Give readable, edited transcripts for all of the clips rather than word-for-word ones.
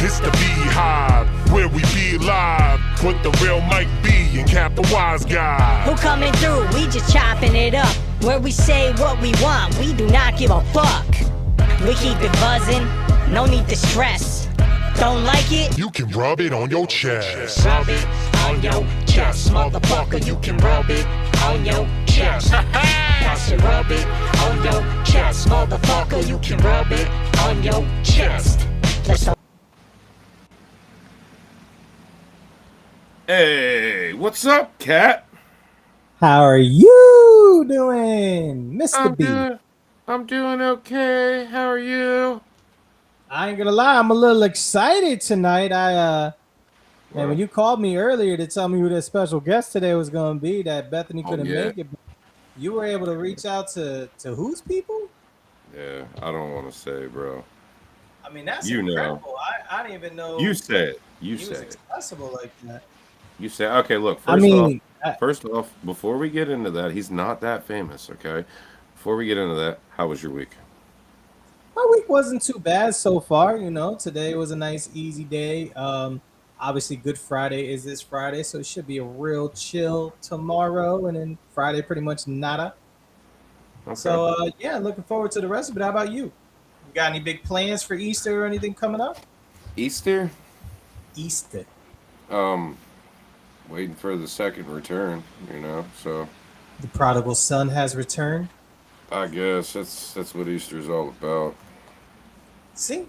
It's the BeeHive, where we be live. Put the real Mike B and Cap the wise guy. Who coming through? We just chopping it up. Where we say what we want, we do not give a fuck. We keep it buzzing, no need to stress. Don't like it? You can rub it on your chest. Rub it on your chest, motherfucker. You can rub it on your chest. I said rub it on your chest, motherfucker. You can rub it on your chest. Let's go. Hey, what's up, Cat? How are you doing, Mr. B? I'm doing okay. How are you? I ain't gonna lie, I'm a little excited tonight. Man, when you called me earlier to tell me who that special guest today was gonna be, that Bethany couldn't make it, you were able to reach out to whose people? Yeah, I don't want to say, bro. I mean, that's you incredible. know. I didn't even know You said. You he said. was accessible like that. You said. Okay, look. First off, before we get into that, he's not that famous. Okay. Before we get into that, how was your week? My week wasn't too bad so far. You know, today was a nice, easy day. Obviously, Good Friday is this Friday, so it should be a real chill tomorrow, and then Friday pretty much nada. Okay. So, yeah, looking forward to the rest of it. How about you? You got any big plans for Easter or anything coming up? Easter? Easter. Waiting for the second return, you know, so. The prodigal son has returned. I guess that's what Easter's all about. See?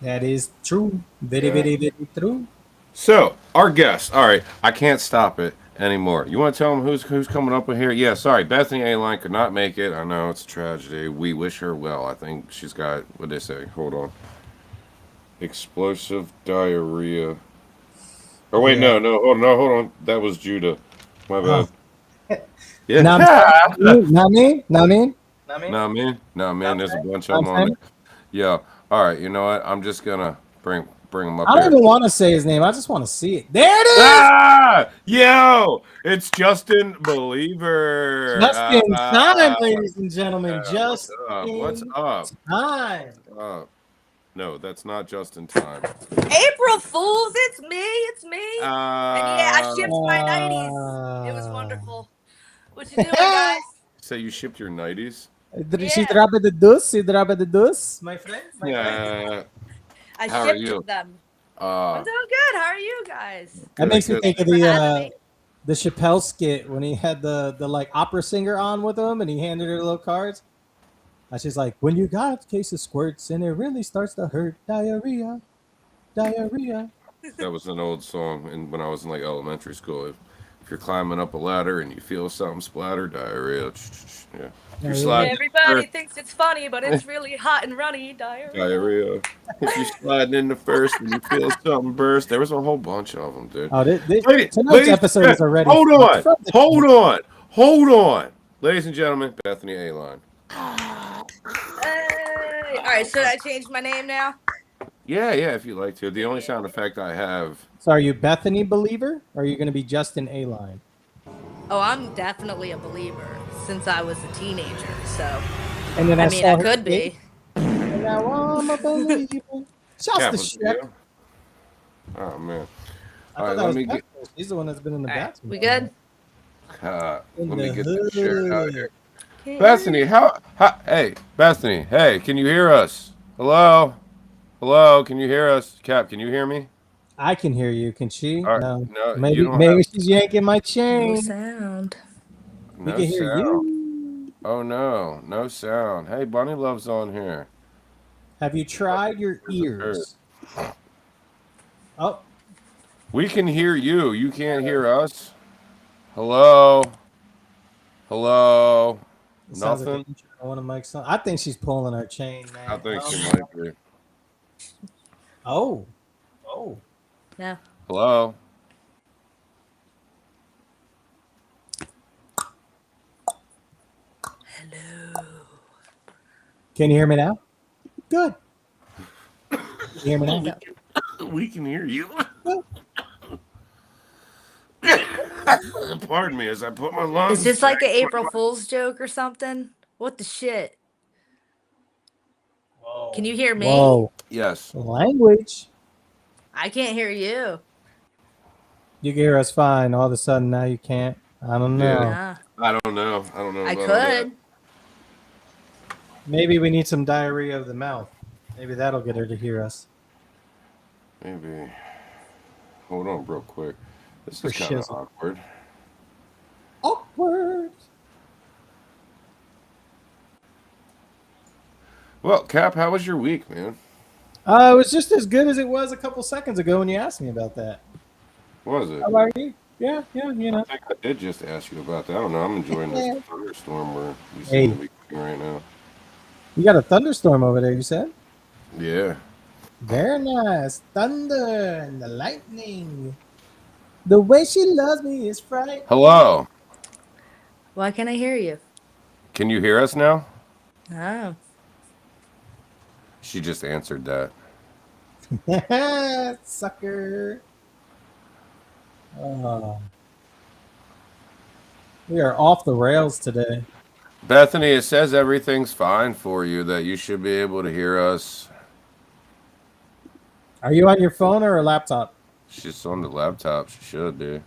That is true. Very, very, very true. So, our guest. All right, I can't stop it anymore. You want to tell them who's coming up in here? Yeah, sorry, Bethany A-Line could not make it. I know it's a tragedy. We wish her well. I think she's got, what'd they say? Hold on. Explosive diarrhea. Oh, wait, Yeah. no, hold on. That was Judah. My bad. Yeah. Not me. There's a bunch of them on there. Yeah. All right, you know what? I'm just going to bring them up I don't here. even want to say his name. I just want to see it. There it is! Ah! Yo! It's Justin Believer. Just in time, ladies and gentlemen. Just What's up? time. No, that's not just in time. April Fools, it's me. And yeah, I shipped my 90s. It was wonderful. What you doing, guys? So you shipped your 90s? She dropped the deuce. My friend. Yeah. I How are shipped you? them. I'm doing good. How are you guys? That makes me think of Thanks for having me. the Chappelle skit when he had the like opera singer on with him and he handed her little cards. And she's like, when you got a case of squirts and it really starts to hurt, diarrhea. That was an old song and when I was in like elementary school. If you're climbing up a ladder and you feel something splatter, diarrhea. Yeah. You're sliding Everybody thinks it's funny, but it's really hot and runny. Diarrhea. If you're sliding in the first and you feel something burst. There was a whole bunch of them, dude. Oh, tonight's episode is already. Hold on. Ladies and gentlemen, Bethany A-Line. Hey. All right, should I change my name now? Yeah, if you like to. The only sound effect I have. So are you Bethany Believer or are you going to be Justin A-Line? Oh, I'm definitely a believer since I was a teenager. So, And then I could be. And now I'm a believer. Shouts to Shrek. Oh, man. All right, let me get. He's the one that's been in the bathroom. We good? Let me get the shirt out here. Bethany, hey, Bethany, hey, can you hear us? Hello, can you hear us? Cap, can you hear me? I can hear you. Can she? Right. No. Maybe she's yanking my chain. No sound. We can hear you. Oh no sound. Hey, Bunny Love's on here. Have you tried your ears? Oh. We can hear you. You can't hear us. Hello. Nothing. Like one of Mike's sons. I think she's pulling our chain, man. I think she might be. Oh. No. Hello. Can you hear me now? Good. Can you hear me now? We can hear you. Pardon me as I put my lungs. Is this like an April Fool's joke or something? What the shit? Whoa. Can you hear me? Whoa. Yes. Language. I can't hear you. You can hear us fine. All of a sudden now you can't. I don't know. Yeah. I don't know. I don't know. I about all that. could. Maybe we need some diarrhea of the mouth. Maybe that'll get her to hear us. Maybe. Hold on, real quick. This For is kind of shizzle. awkward. Awkward. Well, Cap, how was your week, man? It was just as good as it was a couple seconds ago when you asked me about that. Was it? How about you? Yeah, you know. I think I did just ask you about that. I don't know. I'm enjoying this thunderstorm where we Hey. seem to be getting right now. You got a thunderstorm over there, you said? Yeah. Very nice. Thunder and the lightning. The way she loves me is frightening. Hello. Why can't I hear you? Can you hear us now? Oh. She just answered that. Sucker. Oh. We are off the rails today. Bethany, it says everything's fine for you, that you should be able to hear us. Are you on your phone or a laptop? She's on the laptop. She should be.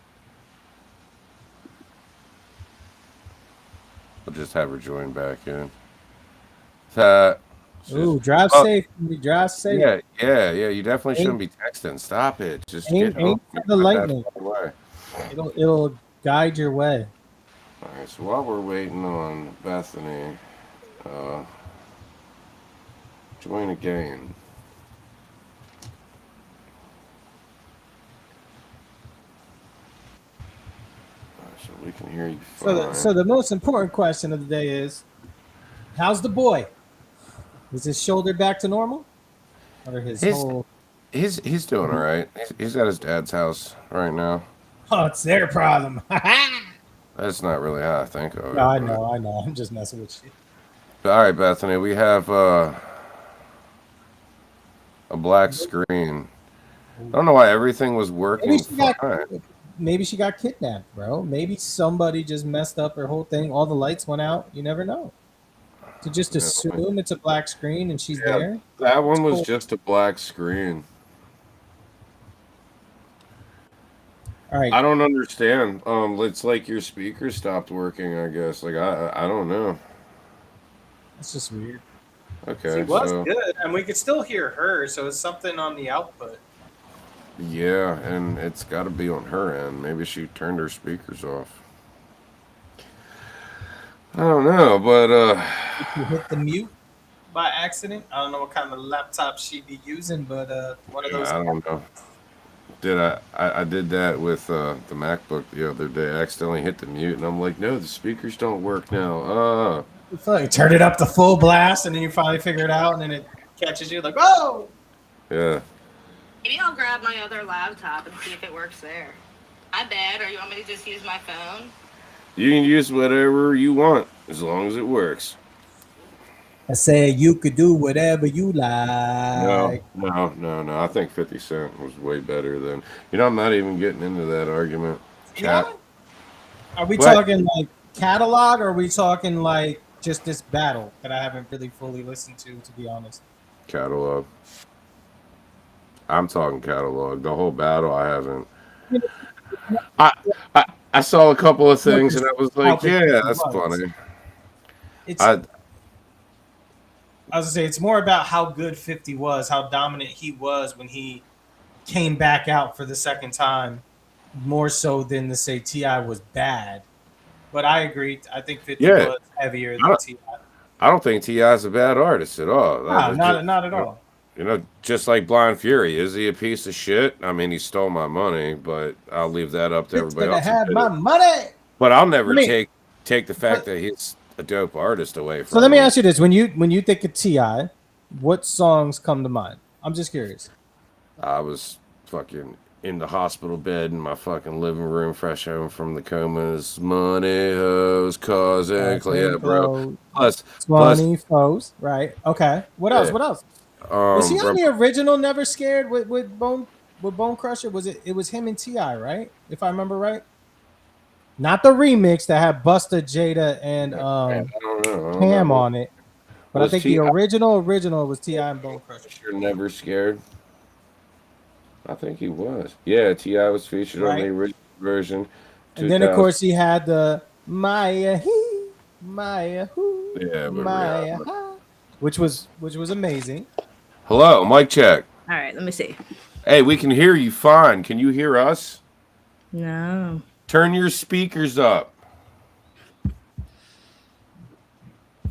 I'll just have her join back in. Ooh, drive safe. Drive safe. Yeah. You definitely shouldn't be texting. Stop it. Just Ain't get home. for the lightning. Away. It'll guide your way. All right. So while we're waiting on Bethany, join again. So we can hear you fine. So the most important question of the day is, how's the boy? Is his shoulder back to normal? Or his whole... He's doing all right. He's at his dad's house right now. Oh, it's their problem. That's not really how I think of it. No, I know. I'm just messing with you. But, all right, Bethany, we have a black screen. I don't know why everything was working fine. Maybe she got kidnapped, bro. Maybe somebody just messed up her whole thing. All the lights went out. You never know. To just assume it's a black screen and she's there. That one was just a black screen. All right. I don't understand. It's like your speaker stopped working, I guess. Like I don't know. It's just weird. Okay. She was good, and we could still hear her, so it's something on the output. Yeah, and it's got to be on her end. Maybe she turned her speakers off. I don't know, but If you hit the mute by accident, I don't know what kind of laptop she'd be using, but one of those. I don't know. I did that with the MacBook the other day. I accidentally hit the mute, and I'm like, no, the speakers don't work now. You feel like you turn it up to full blast, and then you finally figure it out, and then it catches you like, oh! Yeah. Maybe I'll grab my other laptop and see if it works there. My bad, or you want me to just use my phone? You can use whatever you want, as long as it works. I say you could do whatever you like. No. I think 50 Cent was way better than... I'm not even getting into that argument. Yeah. Are we talking like catalog, or are we talking like just this battle that I haven't really fully listened to be honest? Catalog. I'm talking catalog. The whole battle, I haven't. I saw a couple of things, and I was like, yeah, that's funny. I was gonna say it's more about how good 50 was, how dominant he was when he came back out for the second time, more so than to say T.I. was bad. But I agree. I think 50 was heavier than T.I. I don't think T.I. is a bad artist at all. No, not at all. Just like Blind Fury, is he a piece of shit? I mean, he stole my money, but I'll leave that up to everybody else. Have my money. But I'll never take the fact that he's a dope artist away from. So let me ask you this: when you think of T.I., what songs come to mind? I'm just curious. I was fucking in the hospital bed in my fucking living room, fresh home from the comas. Money, hoes, cause, and yeah, bro. Plus 20 foes, right? Okay. What else? What else? Was he on the original Never Scared with Bone Crusher? It was him and T.I., right? If I remember right. Not the remix that had Busta, Jada, and Cam on it. But I think the original was T.I. and Bone Crusher. You're never scared. I think he was. Yeah, T.I. was featured on the original version. And then of course he had the Maya He, Maya Who, Maya Ha, which was amazing. Hello, mic check. All right, let me see. Hey, we can hear you fine. Can you hear us? No. Turn your speakers up.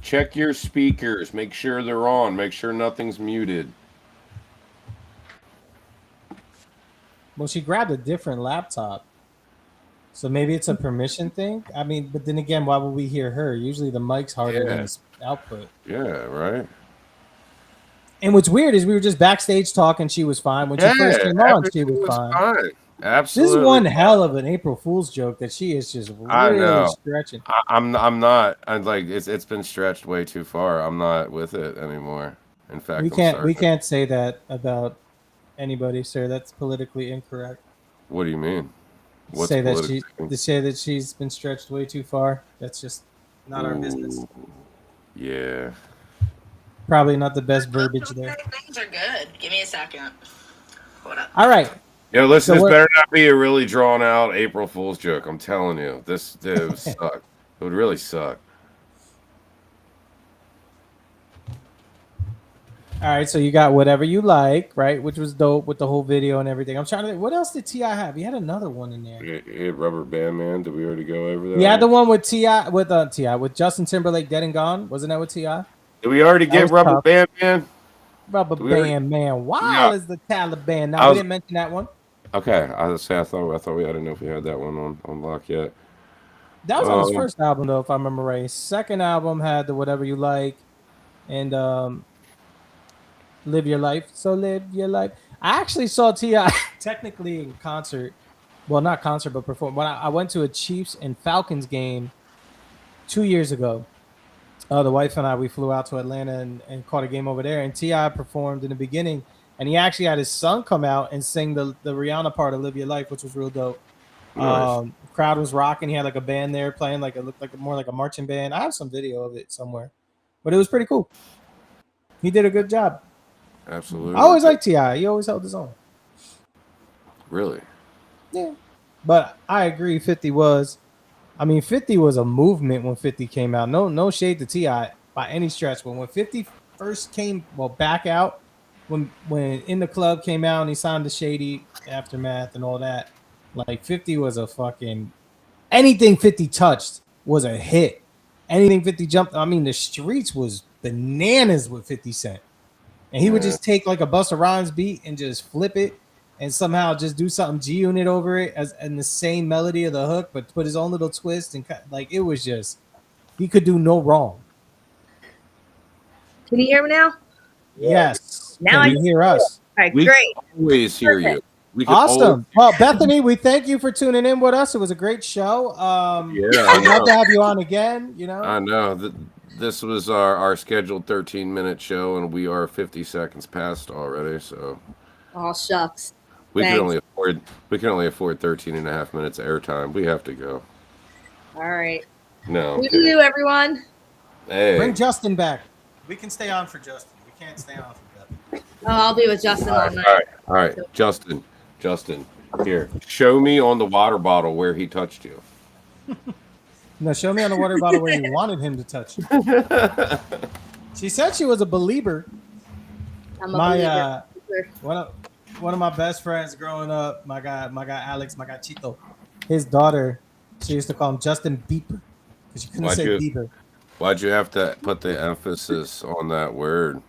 Check your speakers. Make sure they're on. Make sure nothing's muted. Well, she grabbed a different laptop. So maybe it's a permission thing. I mean, but then again, why would we hear her? Usually the mic's harder than the output. Yeah, right. And what's weird is we were just backstage talking. She was fine. When she first came on, she was fine. Absolutely. This is one hell of an April Fool's joke that she is just really stretching. I'm not. I'm like it's been stretched way too far. I'm not with it anymore. In fact, we can't say that about anybody, sir. That's politically incorrect. What do you mean? To say that she's been stretched way too far. That's just not our business. Yeah. Probably not the best verbiage there. Things are good. Give me a second. Hold up. All right. Yeah, listen, this better not be a really drawn out April Fool's joke. I'm telling you. This would suck. It would really suck. All right, so you got Whatever You Like, right? Which was dope with the whole video and everything. I'm trying to think, what else did T.I. have? He had another one in there. He had Rubber Band Man. Did we already go over that? He had the one with T.I. with Justin Timberlake, Dead and Gone. Wasn't that with T.I.? Did we already get Rubber Band Man? Rubber Band Man. Wild is the Taliban. No, we didn't mention that one. Okay, I thought we. I didn't know if we had that one on lock yet. That was on his first album, though, if I remember right. His second album had the Whatever You Like, and Live Your Life. So live your life. I actually saw T.I. technically in concert. Well, not concert, but perform. When I went to a Chiefs and Falcons game 2 years ago. The wife and I, we flew out to Atlanta and caught a game over there. And T.I. performed in the beginning. And he actually had his son come out and sing the Rihanna part of Live Your Life, which was real dope. Nice. Crowd was rocking. He had like a band there playing, like it looked like more like a marching band. I have some video of it somewhere. But it was pretty cool. He did a good job. Absolutely. I always liked T.I. He always held his own. Really? Yeah. But I agree, 50 was a movement when 50 came out. No shade to T.I. by any stretch. But when 50 first came, back out, when In the Club came out and he signed the Shady Aftermath and all that, like 50 was a fucking... Anything 50 touched was a hit. Anything 50 jumped... I mean, the streets was bananas with 50 Cent. And he would just take like a Busta Rhymes beat and just flip it and somehow just do something G-Unit over it and the same melody of the hook, but put his own little twist and like it was just, he could do no wrong. Can you hear me now? Yes. Now can you hear us? All right, great. Always hear you. Awesome. Well, Bethany, we thank you for tuning in with us. It was a great show. I'd love to have you on again. You know, I know. This was our scheduled 13-minute show, and we are 50 seconds past already. So, oh shucks, we can only afford 13 and a half minutes airtime. We have to go. All right. No. What do you do, everyone? Hey, bring Justin back. We can stay on for Justin. We can't stay on for Bethany. Oh, I'll be with Justin all night. All right. Justin, here. Show me on the water bottle where he touched you. No, show me on the water bottle where you wanted him to touch you. She said she was a believer. I'm a believer. One of my best friends growing up, my guy Alex, my guy Chito, his daughter, she used to call him Justin Bieber because she couldn't say Bieber. Why'd you have to put the emphasis on that word?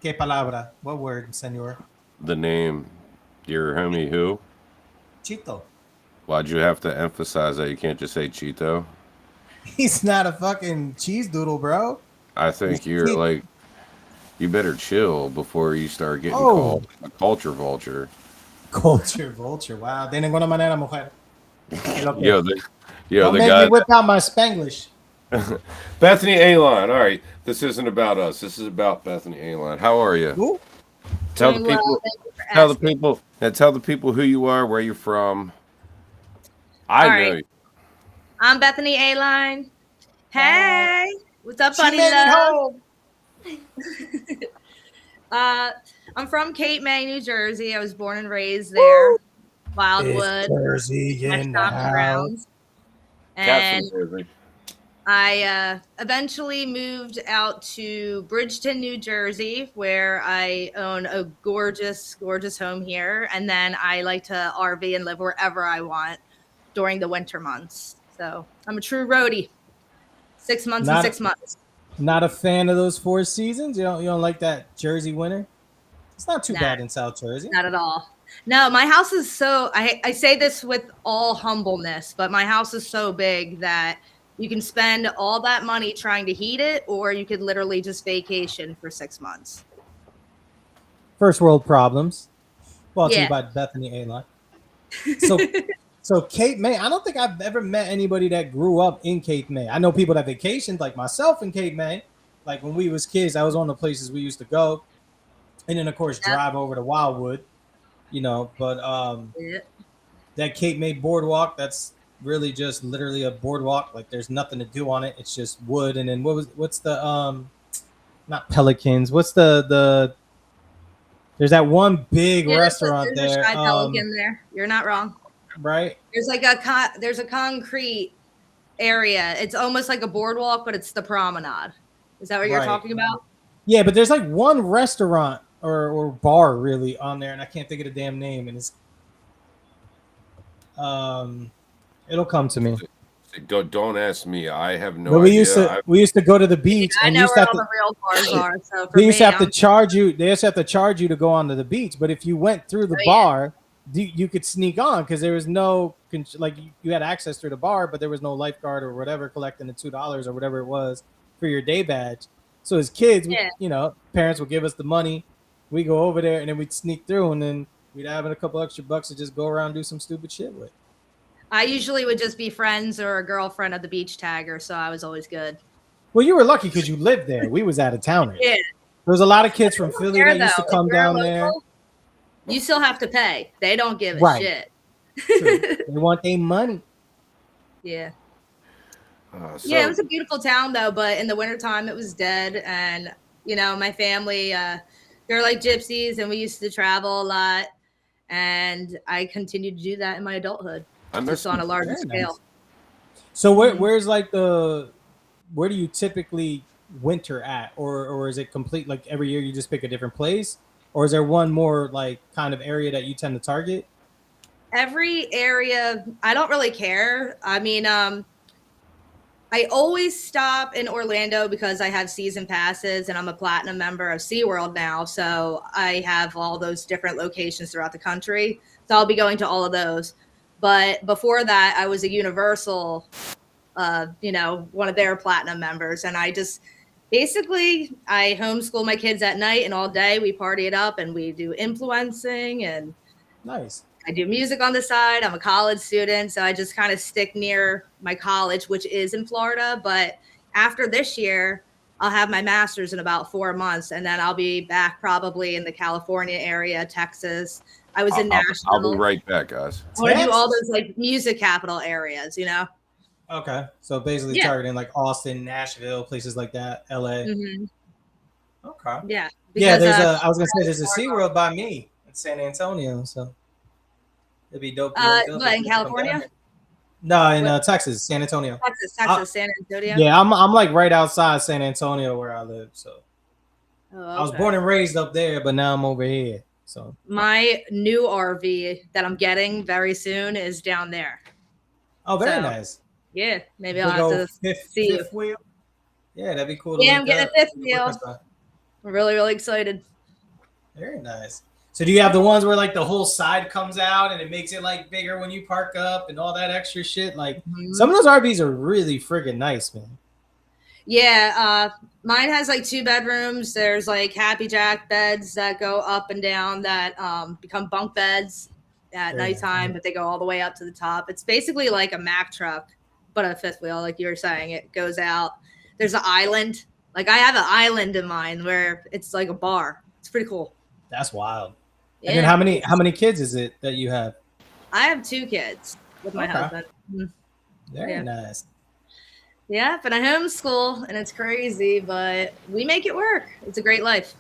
¿Qué palabra? What word, senor? The name, your homie who? Chito. Why'd you have to emphasize that? You can't just say Cheeto. He's not a fucking cheese doodle, bro. I think you're like, you better chill before you start getting called a culture vulture. Culture vulture. Wow. De ninguna manera, mujer. Don't the guy. Me whip out my Spanglish. Bethany A-Line. All right. This isn't about us. This is about Bethany A-Line. How are you? Ooh. Tell the people who you are, where you're from. I know you. I'm Bethany A-Line. Hey. What's up, She buddy? made it Love? home. I'm from Cape May, New Jersey. I was born and raised there. Wildwood, It's Jersey my in the stomping house. grounds. Cats And from Jersey. I eventually moved out to Bridgeton, New Jersey, where I own a gorgeous, gorgeous home here. And then I like to RV and live wherever I want during the winter months. So I'm a true roadie. 6 months Not- and 6 months. Not a fan of those 4 seasons. You don't like that Jersey winter. It's not too Nah. bad in South Jersey. Not at all. No, my house is so, I say this with all humbleness, but my house is so big that you can spend all that money trying to heat it, or you could literally just vacation for 6 months. First world problems. Brought to Yeah. you by Bethany A-Line. So Cape May, I don't think I've ever met anybody that grew up in Cape May. I know people that vacationed, like myself in Cape May. Like when we was kids, that was one of the places we used to go. And then of course drive over to Wildwood, but Yeah. that Cape May boardwalk, that's really just literally a boardwalk. Like there's nothing to do on it. It's just wood. And then what's the not Pelicans, what's the there's that one big restaurant there's there. A Shy Pelican there. You're not wrong. Right? There's like there's a concrete area. It's almost like a boardwalk, but it's the promenade. Is that what you're Right. talking about? Yeah, but there's like one restaurant or bar really on there, and I can't think of the damn name. And it's it'll come to me. Don't ask me. I have no But idea. we used to go to the beach, I and know used where to all have the real bars are. So for they used me, to have to I'm- charge you. They used to have to charge you to go onto the beach. But if you went through the Oh, yeah. bar, you could sneak on because there was no like you had access through the bar, but there was no lifeguard or whatever collecting the $2 or whatever it was for your day badge. So as kids, Yeah. parents would give us the money. We go over there and then we'd sneak through, and then we'd have a couple extra bucks to just go around and do some stupid shit with. I usually would just be friends or a girlfriend of the beach tagger, so I was always good. Well, you were lucky because you lived there. We was out of towners. Yeah. There was a lot of kids from Philly There, that used to though, come if you're down local, there. You still have to pay. They don't give a Right. shit. True. They want their money. Yeah. So, Yeah, it was a beautiful town though, but in the wintertime it was dead. And my family, they're like gypsies, and we used to travel a lot. And I continued to do that in my adulthood, just on a larger Very scale. nice. So where's like where do you typically winter at, or is it complete like every year you just pick a different place, or is there one more like kind of area that you tend to target? Every area, I don't really care. I mean, I always stop in Orlando because I have season passes and I'm a platinum member of SeaWorld now. So I have all those different locations throughout the country. So I'll be going to all of those. But before that, I was a Universal, one of their platinum members. And I just basically, I homeschool my kids at night, and all day we party it up and we do influencing, and Nice. I do music on the side. I'm a college student, so I just kind of stick near my college, which is in Florida. But after this year, I'll have my master's in about 4 months, and then I'll be back probably in the California area, Texas. I was in Nashville. I'll be right back, guys. I want to do all those like music capital areas, Okay, so basically Yeah. targeting like Austin, Nashville, places like that, LA. Mhm. Okay. Yeah. Yeah, because, I was gonna say there's a SeaWorld by me in San Antonio, so it'd be dope. to link up what, if in you come down California? here. No, in Texas, San Antonio. Texas, San Antonio. Yeah, I'm like right outside San Antonio where I live. So Oh, I was okay. born and raised up there, but now I'm over here. So My new RV that I'm getting very soon is down there. very So, nice. Yeah, maybe Big I'll have old to fifth see you. wheel. Yeah, that'd be cool. To Yeah, link I'm getting up. a fifth wheel. I'm really, really excited. Very nice. So do you have the ones where like the whole side comes out and it makes it like bigger when you park up and all that extra shit? Like some of those RVs are really friggin' nice, man. Yeah, mine has like 2 bedrooms. There's like Happy Jack beds that go up and down that become bunk beds at Very nighttime, nice. but they go all the way up to the top. It's basically like a Mack truck, but a fifth wheel, like you were saying. It goes out. There's an island. Like I have an island in mine where it's like a bar. It's pretty cool. That's wild. Yeah. And then how many kids is it that you have? I have 2 kids with my Okay. husband. Mhm. Very Yeah. nice. Yep, and I homeschool, and it's crazy, but we make it work. It's a great life.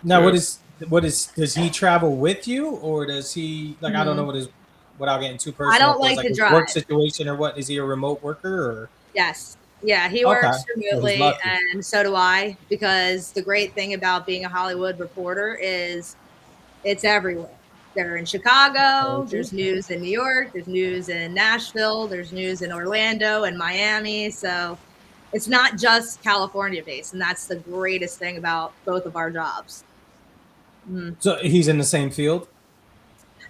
Now, does he travel with you, or does he like I don't know without getting too personal? I don't like to his drive. Work situation or what? Is he a remote worker or? Yes. Yeah, he Okay. works remotely, Well, he's lucky. and so do I. Because the great thing about being a Hollywood reporter is it's everywhere. They're in Chicago. There's news in New York. There's news in Nashville. There's news in Orlando and Miami. So it's not just California based, and that's the greatest thing about both of our jobs. So he's in the same field?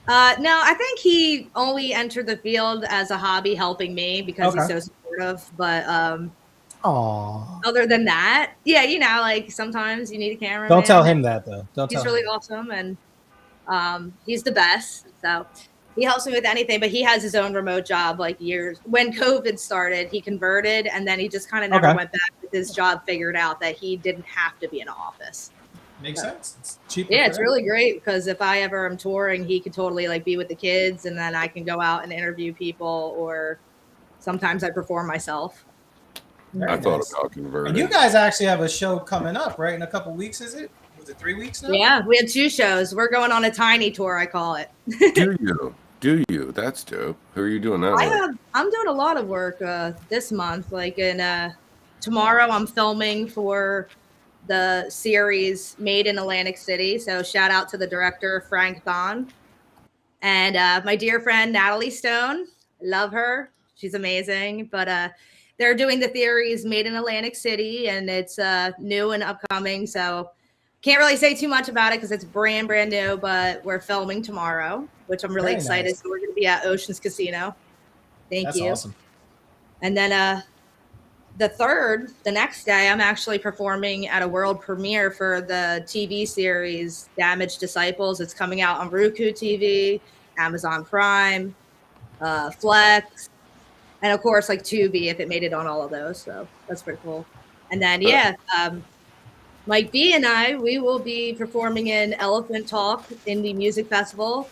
No, I think he only entered the field as a hobby, helping me because he's so supportive. But other than that, yeah, like sometimes you need a camera. Don't tell him that though. He's really awesome, and he's the best. So he helps me with anything. But he has his own remote job. Like years when COVID started, he converted, and then he just kind of never went back with his job. Figured out that he didn't have to be in an office. Makes sense. It's cheap. Yeah, it's really great because if I ever am touring, he could totally like be with the kids, and then I can go out and interview people, or sometimes I perform myself. I thought about converting. And you guys actually have a show coming up, right? In a couple weeks, is it? Was it 3 weeks now? Yeah, we have 2 shows. We're going on a tiny tour, I call it. Do you? That's dope. Who are you doing that with? I'm doing a lot of work this month. Like tomorrow, I'm filming for the series Made in Atlantic City. So shout out to the director, Frank Thon. And my dear friend, Natalie Stone. Love her. She's amazing. But they're doing the series Made in Atlantic City, and it's new and upcoming. So can't really say too much about it because it's brand new, but we're filming tomorrow, which I'm really excited. Nice. So we're going to be at Ocean's Casino. Thank you. That's awesome. And then the next day, I'm actually performing at a world premiere for the TV series Damaged Disciples. It's coming out on Roku TV, Amazon Prime, Flex, and of course, like Tubi, if it made it on all of those. So that's pretty cool. And then, Mike B and I, we will be performing in Elephant Talk Indie Music Festival.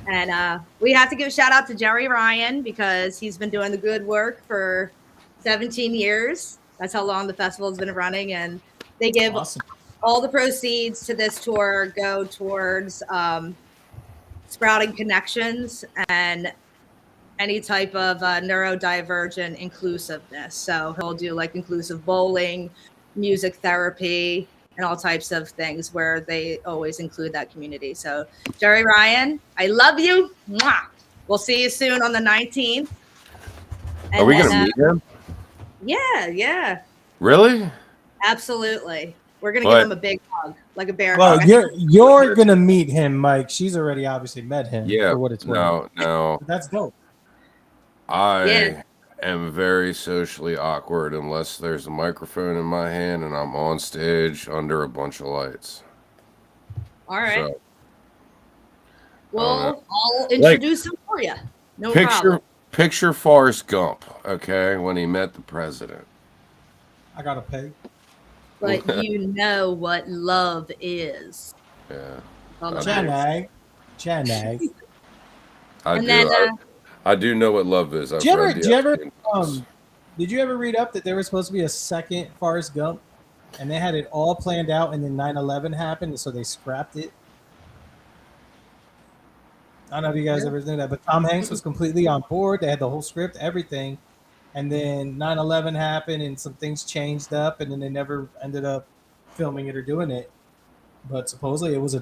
And we have to give a shout out to Jerry Ryan because he's been doing the good work for 17 years. That's how long the festival has been running. And they give all the proceeds to this tour go towards sprouting connections and any type of neurodivergent inclusiveness. So he'll do like inclusive bowling, music therapy, and all types of things where they always include that community. So Jerry Ryan, I love you. Mwah. We'll see you soon on the 19th. And are we going to meet him? Yeah. Really? Absolutely. We're going to give him a big hug, like a bear hug. Well, you're going to meet him, Mike. She's already obviously met him. Yeah. For what it's worth. No. That's dope. I am very socially awkward unless there's a microphone in my hand and I'm on stage under a bunch of lights. All right. So, well, I'll introduce him for you. No problem. Picture Forrest Gump, okay, when he met the president. I gotta pay. But you know what love is. Yeah. Janag. I do know what love is. Did you ever read up that there was supposed to be a second Forrest Gump, and they had it all planned out, and then 9/11 happened, and so they scrapped it? I don't know if you guys ever knew that, but Tom Hanks was completely on board. They had the whole script, everything, and then 9/11 happened, and some things changed up, and then they never ended up filming it or doing it. But supposedly it was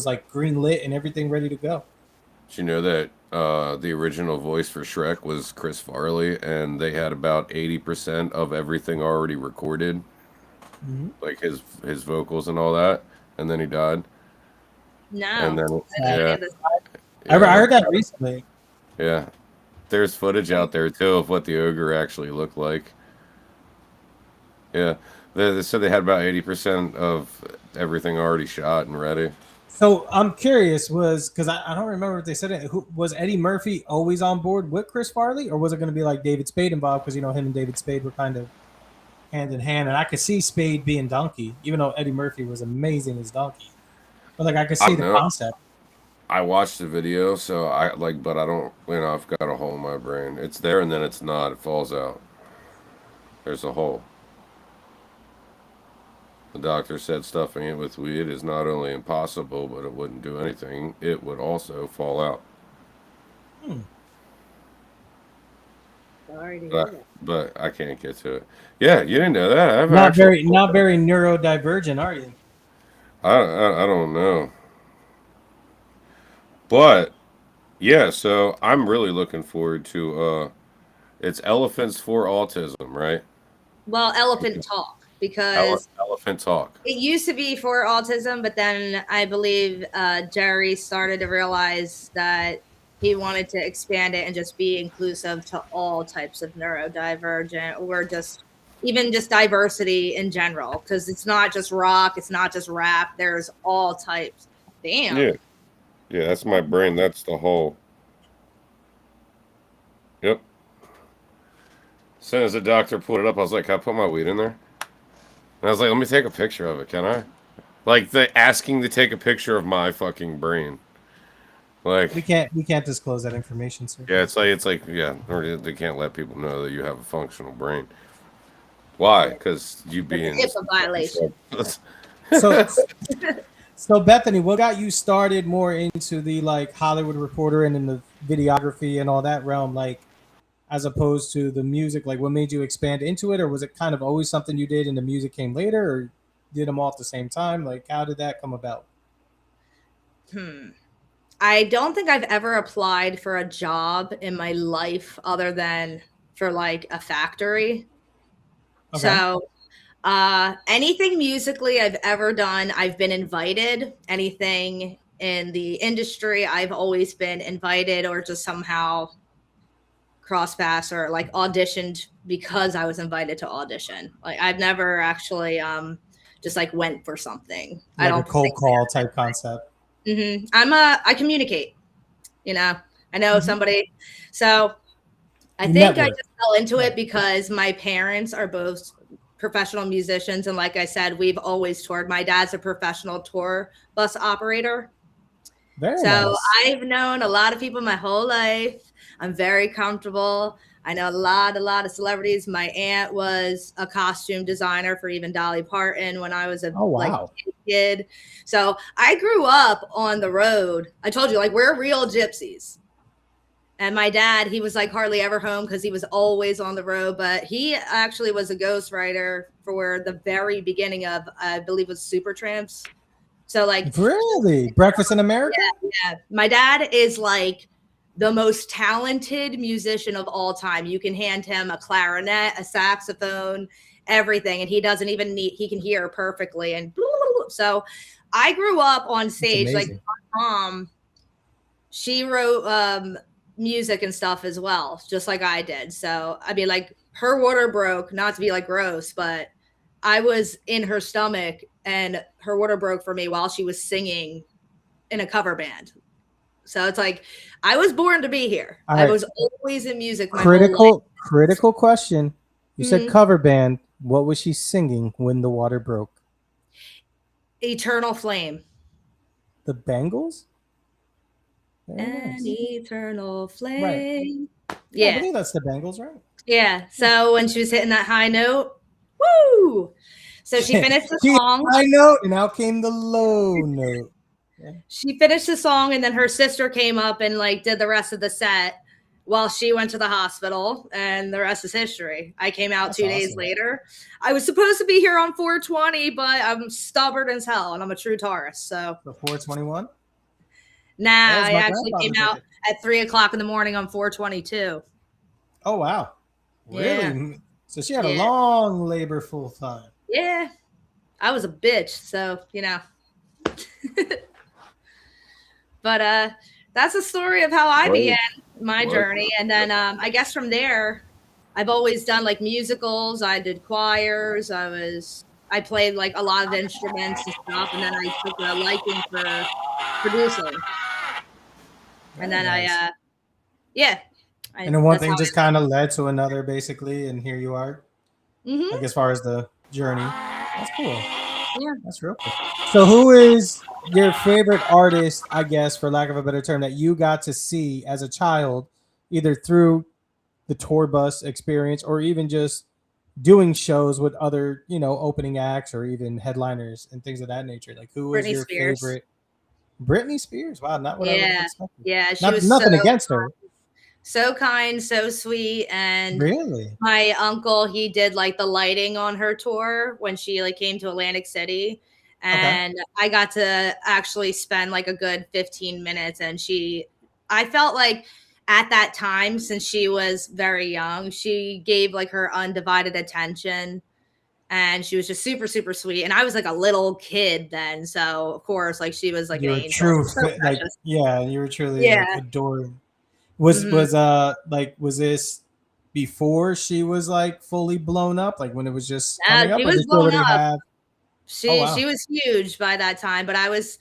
like green lit and everything ready to go. Did you know that the original voice for Shrek was Chris Farley, and they had about 80% of everything already recorded, like his vocals and all that, and then he died. No. And then I heard that recently. Yeah, there's footage out there too of what the ogre actually looked like. Yeah, they said they had about 80% of everything already shot and ready. So I'm curious, because I don't remember if they said it. Was Eddie Murphy always on board with Chris Farley, or was it going to be like David Spade involved? Because him and David Spade were kind of hand in hand, and I could see Spade being Donkey, even though Eddie Murphy was amazing as Donkey. But I could see the concept. I watched the video, so I like, but I don't. I've got a hole in my brain. It's there, and then it's not. It falls out. There's a hole. The doctor said stuffing it with weed is not only impossible, but it wouldn't do anything. It would also fall out. Hmm. Sorry to hear But, that. but I can't get to it. Yeah, you didn't know that. I've Not actually, not very neurodivergent, are you? I don't know. But yeah, so I'm really looking forward to it's Elephants for Autism, right? Well, elephant talk, because Elephant Talk. it used to be for autism, but then I believe Jerry started to realize that he wanted to expand it and just be inclusive to all types of neurodivergent, or just even just diversity in general, because it's not just rock, it's not just rap. There's all types. Damn. Yeah. Yeah, that's my brain. That's the hole. Yep. As soon as the doctor pulled it up, I was like, can I put my weed in there? And I was like, let me take a picture of it, can I? Like the asking to take a picture of my fucking brain. Like We can't disclose that information, sir. yeah, it's like yeah, or they can't let people know that you have a functional brain. Why? Because you being It's a violation. So, so Bethany, what got you started more into the like Hollywood Reporter and in the videography and all that realm, like as opposed to the music? Like, what made you expand into it, or was it kind of always something you did and the music came later, or did them all at the same time? Like, how did that come about? I don't think I've ever applied for a job in my life other than for like a factory. Okay. So anything musically I've ever done, I've been invited. Anything in the industry, I've always been invited or just somehow cross paths or like auditioned because I was invited to audition. Like I've never actually just like went for something. I Like a don't cold think call type concept. I communicate, I know Mhm. somebody. So I You think I network. just fell into it because my parents are both professional musicians. And like I said, we've always toured. My dad's a professional tour bus operator. Very So nice. I've known a lot of people my whole life. I'm very comfortable. I know a lot of celebrities. My aunt was a costume designer for even Dolly Parton when I was a Oh wow. kid. So I grew up on the road. I told you, like, we're real gypsies. And my dad, he was like hardly ever home because he was always on the road. But he actually was a ghostwriter for the very beginning of, I believe, it was Supertramps. So like, Really? Breakfast in America? yeah, my dad is like the most talented musician of all time. You can hand him a clarinet, a saxophone, everything, and he doesn't even need. He can hear perfectly. And so, I grew up on stage. Like amazing. my mom, she wrote music and stuff as well, just like I did. So I mean, like her water broke. Not to be like gross, but I was in her stomach and her water broke for me while she was singing in a cover band. So it's like I was born to be here. All I right. was always in music. My whole life. Critical question. You said Mhm. cover band. What was she singing when the water broke? Eternal Flame. The Bangles? Very An nice. eternal flame. I Yeah. believe that's the Bangles, right? Yeah. So when she was hitting that high note, woo! So she finished the She hit song. the high note, and out came the low note. She finished the song, and then her sister came up and like did the rest of the set while she went to the hospital, and the rest is history. I came out That's 2 days awesome. later. I was supposed to be here on 420, but I'm stubborn as hell, and I'm a true Taurus. So The 421? nah, That was I my actually came grandfather's out birthday. at 3:00 in the morning on 422. Oh, wow. Really? Yeah. So she had a Yeah. long labor full time. Yeah, I was a bitch, so but that's the story of how I Right. began my Right. journey. And then I guess from there, I've always done like musicals. I did choirs. I played like a lot of instruments and stuff. And then I took a liking for producing. And then Very nice. And then one that's thing how just kind of led to another, basically, and here you are. Mhm. Like as far as the journey, that's cool. Yeah. That's real cool. So who is your favorite artist, I guess, for lack of a better term, that you got to see as a child, either through the tour bus experience or even just doing shows with other, opening acts or even headliners and things of that nature? Like, who is Britney your Spears. favorite? Britney Spears. Wow, not what I would have Yeah. expected. Yeah. She was Nothing against her. so kind, so sweet. And Really? my uncle, he did like the lighting on her tour when she like came to Atlantic City. And I got to actually spend like a good 15 minutes. And I felt like at that time, since she was very young, she gave like her undivided attention. And she was just super, super sweet. And I was like a little kid then. So, of course, like she was like You an were angel. true, So like, precious. yeah, you were truly Yeah. like adoring. Was this before she was like fully blown up, like when it was just coming up, She or was did she blown already up. have? She was huge by that time, but I was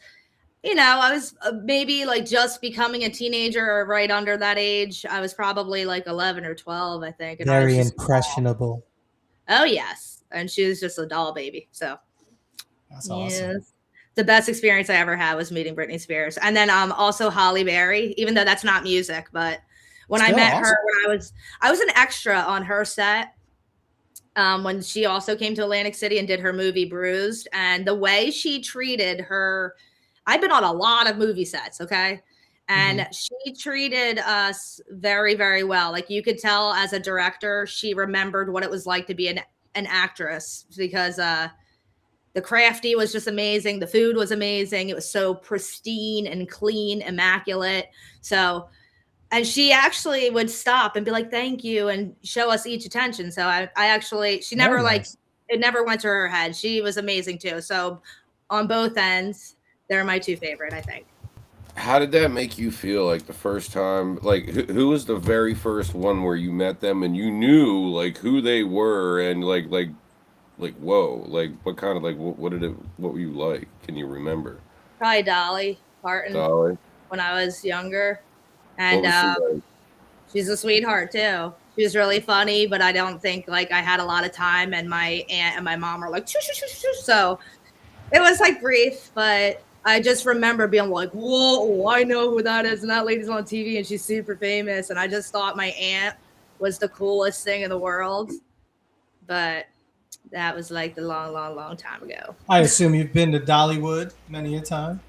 maybe like just becoming a teenager or right under that age. I was probably like 11 or 12, I think. And Very I was just, impressionable. oh yes. And she was just a doll baby. So That's awesome. yes. The best experience I ever had was meeting Britney Spears. And then also Holly Berry, even though that's not music, but when I met her, when I was an extra on her set. When she also came to Atlantic City and did her movie Bruised, and the way she treated her, I've been on a lot of movie sets, okay? And she treated us very, very well. Like you could tell as a director, she remembered what it was like to be an actress, because the crafty was just amazing. The food was amazing. It was so pristine and clean, immaculate. So, and she actually would stop and be like, thank you, and show us each attention. So I actually, she never it never went to her head. She was amazing too. So on both ends, they're my two favorite, I think. How did that make you feel, like the first time? Like, who was the very first one where you met them and you knew like who they were, and like whoa, like what kind of like what were you like? Can you remember? Probably Dolly Parton. Dolly. When I was younger, and What was she like? she's a sweetheart too. She was really funny, but I don't think like I had a lot of time, and my aunt and my mom were like, shoo, shoo, shoo, shoo. So it was like brief, but I just remember being like, whoa, I know who that is. And that lady's on TV and she's super famous. And I just thought my aunt was the coolest thing in the world. But that was like the long, long, long time ago. I assume you've been to Dollywood many a time.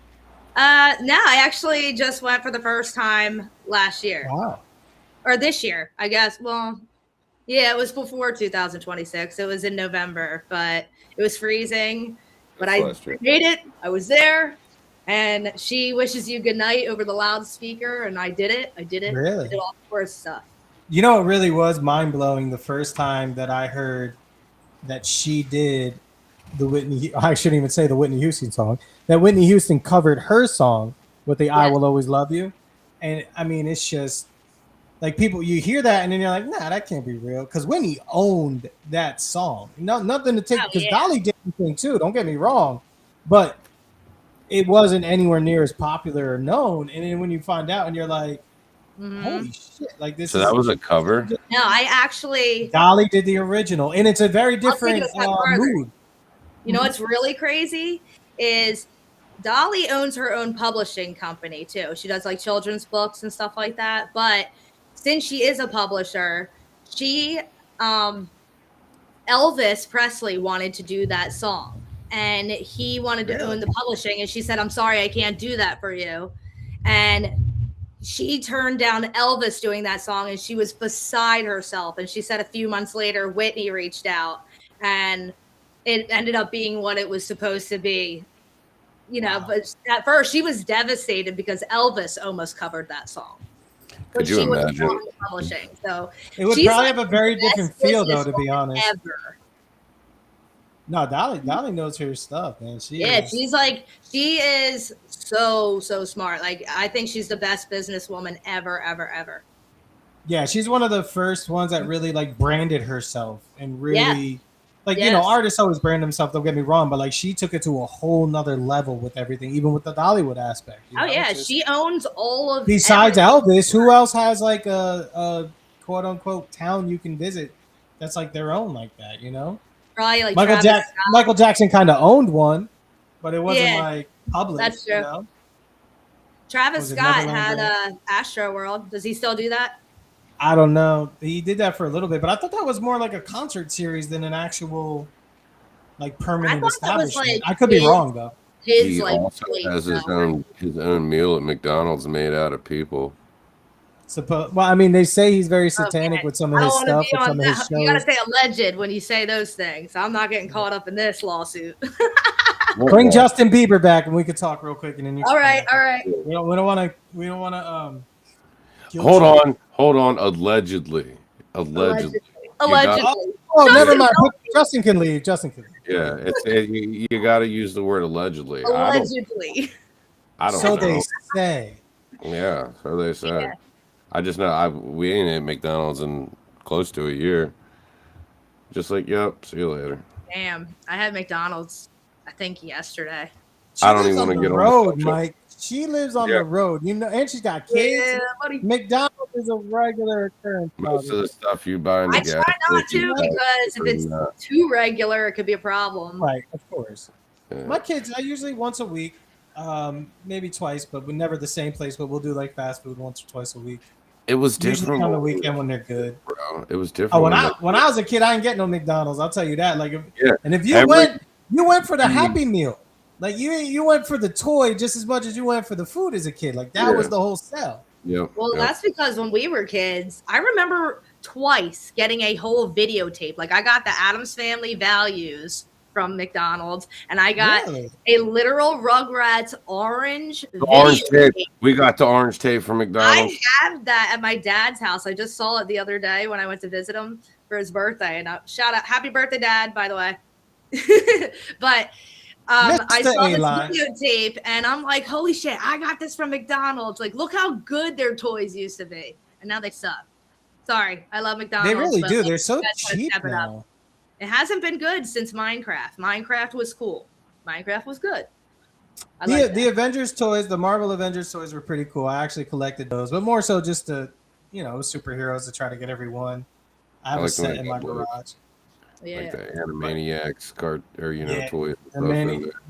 No, I actually just went for the first time last year. Wow. Or this year, I guess. Well, yeah, it was before 2026. It was in November, but it was freezing. But I made it. I was there. And she wishes you good night over the loudspeaker, and I did it. Really? I did all the first stuff. You know, it really was mind-blowing the first time that I heard that she did the Whitney, I shouldn't even say the Whitney Houston song, that Whitney Houston covered her song with the I Will Always Love You. And I mean, it's just like people, you hear that and then you're like, nah, that can't be real. Because Whitney owned that song. Nothing to take, because Dolly did anything too, don't get me wrong. But it wasn't anywhere near as popular or known. And then when you find out and you're like, holy shit, like this. So that was a cover? No, I actually. Dolly did the original, and it's a very different mood. You know what's really crazy is Dolly owns her own publishing company too. She does like children's books and stuff like that. But since she is a publisher, Elvis Presley wanted to do that song. And he wanted to own the publishing. And she said, I'm sorry, I can't do that for you. And she turned down Elvis doing that song, and she was beside herself. And she said a few months later, Whitney reached out, and it ended up being what it was supposed to be. You know, but at first she was devastated because Elvis almost covered that song. Could you imagine? Publishing. So it would probably have a very different feel, though, to be honest. Ever. No, Dolly knows her stuff, man. She is so smart. Like, I think she's the best businesswoman ever. Yeah, she's one of the first ones that really like branded herself and really you know, artists always brand themselves, don't get me wrong, but like she took it to a whole nother level with everything, even with the Dollywood aspect. You know? She owns all of besides Elvis, who else has like a quote unquote town you can visit that's like their own like that, you know? Probably like Michael, Travis Scott. Michael Jackson kind of owned one, but it wasn't Yeah, like public. that's true. You know? Travis Was it Scott Neverland had Astro World. Does he still do that? I don't know. He did that for a little bit, but I thought that was more like a concert series than an actual like permanent thought that was, establishment. like, I could be wrong though. His He like also place, has though. his own meal at McDonald's made out of people. Well, I mean, they say he's very Oh, satanic man. with some I of his don't want to stuff, be with on some of his that. shows. You gotta say alleged when you say those things. I'm not getting caught up in this lawsuit. Bring Justin Bieber back, and we could talk real quick, and then you. all right. We don't want to. We don't want to. Hold on. Allegedly. Allegedly. Oh, never mind. Justin can leave. Yeah, you got to use the word allegedly. Allegedly. I don't so know. they say. Yeah, so they say. Yeah. I just know we ain't at McDonald's in close to a year. Just like, yep, see you later. Damn, I had McDonald's, I think yesterday. I don't even want to get on the road, subject. Mike. She lives on the road, you know, and she's got kids. Yeah, buddy. McDonald's is a regular occurrence. Most of the stuff you buy in the I gas try not station, to because if it's too regular, it could be a problem. Right, of course. yeah. My kids, I usually once a week, maybe twice, but we're never the same place. But we'll do like fast food once or twice a week. It was Usually different on the weekend when they're good. bro. It was different. Oh, when I was a kid, I didn't get no McDonald's. I'll tell you that. Like, if you Every- went for the Happy Meal. Like you went for the toy just as much as you went for the food as a kid. Like that was the whole sell. Yep. Well, that's because when we were kids, I remember twice getting a whole videotape. Like I got the Addams Family Values from McDonald's, and I got a literal Rugrats orange orange videotape. tape. We got the orange tape from McDonald's. I have that at my dad's house. I just saw it the other day when I went to visit him for his birthday. And shout out, happy birthday, Dad, by the way. But I saw this videotape and I'm like, holy shit, I got this from McDonald's. Like, look how good their toys used to be. And now they suck. Sorry, I love McDonald's. They really do. Like, they're so cheap now. It hasn't been good since Minecraft. Minecraft was cool. Minecraft was good. The Avengers toys, the Marvel Avengers toys were pretty cool. I actually collected those, but more so just to, superheroes to try to get everyone. I have a set in my garage. Yeah. Like the Animaniacs toys.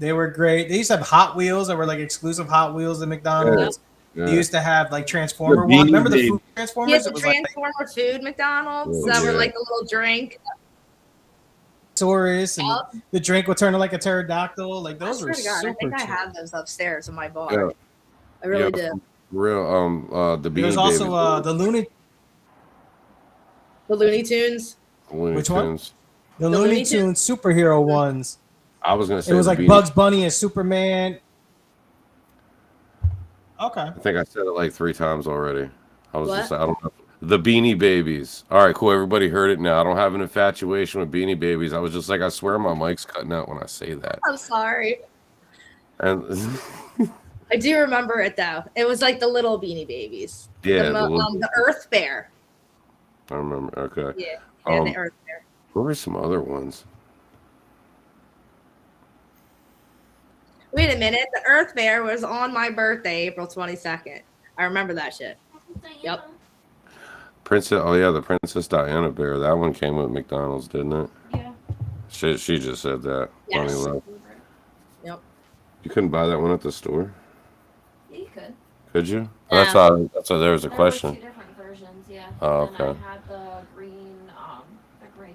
They were great. They used to have Hot Wheels that were like exclusive Hot Wheels at McDonald's. Yeah. They used to have like Transformer one. Remember the food Transformers? Yeah, the Transformer food McDonald's that were like a little drink. Taurus and the drink would turn to like a pterodactyl. Like those were super I think I have those upstairs in my bar. Yeah. I really do. Real the There's also the Looney Tunes. Which one? The Looney Tunes superhero ones. I was gonna say it was like Bugs Bunny and Superman. Okay. I think I said it like 3 times already. I don't know. The Beanie Babies. All right, cool. Everybody heard it now. I don't have an infatuation with Beanie Babies. I was just like, I swear my mic's cutting out when I say that. I'm sorry. And I do remember it though. It was like the little Beanie Babies. Yeah. The Earth Bear. I remember. Okay. Yeah. The Earth Bear. What were some other ones? Wait a minute. The Earth Bear was on my birthday, April 22nd. I remember that shit. Yep. The Princess Diana bear. That one came with McDonald's, didn't it? Yeah. She just said that. Yes. Funny love. Yep. You couldn't buy that one at the store? Yeah, you could. Could you? Yeah. That's why there was a question. There were 2 different versions, yeah. Oh, okay. And I had the green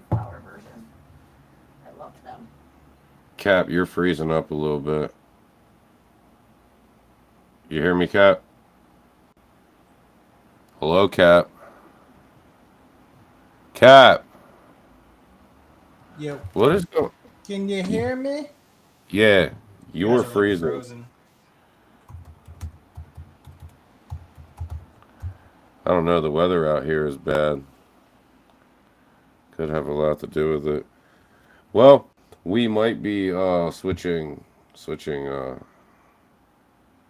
flower version. I loved them. Cap, you're freezing up a little bit. You hear me, Cap? Hello, Cap. Cap. Yo. What is going? Can you hear me? Yeah, you were freezing. I don't know. The weather out here is bad. Could have a lot to do with it. Well, we might be switching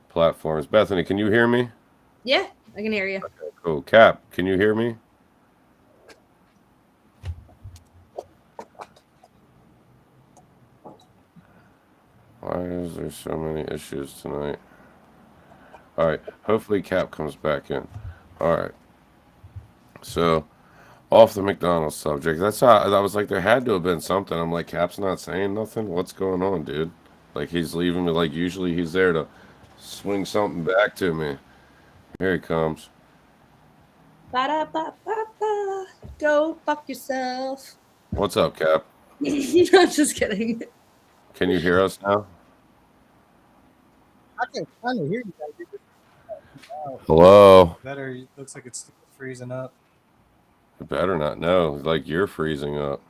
platforms. Bethany, can you hear me? Yeah, I can hear you. Okay, cool. Cap, can you hear me? Why is there so many issues tonight? All right. Hopefully Cap comes back in. All right. So, Off the McDonald's subject. That's how I was like, there had to have been something. I'm like, Cap's not saying nothing. What's going on, dude? Like he's leaving me. Like usually he's there to swing something back to me. Here he comes. Ba-da-ba-ba-ba. Go fuck yourself. What's up, Cap? I'm just kidding. Can you hear us now? I can kind of hear you guys. Hello. Better. It looks like it's freezing up. You better not know. Like you're freezing up.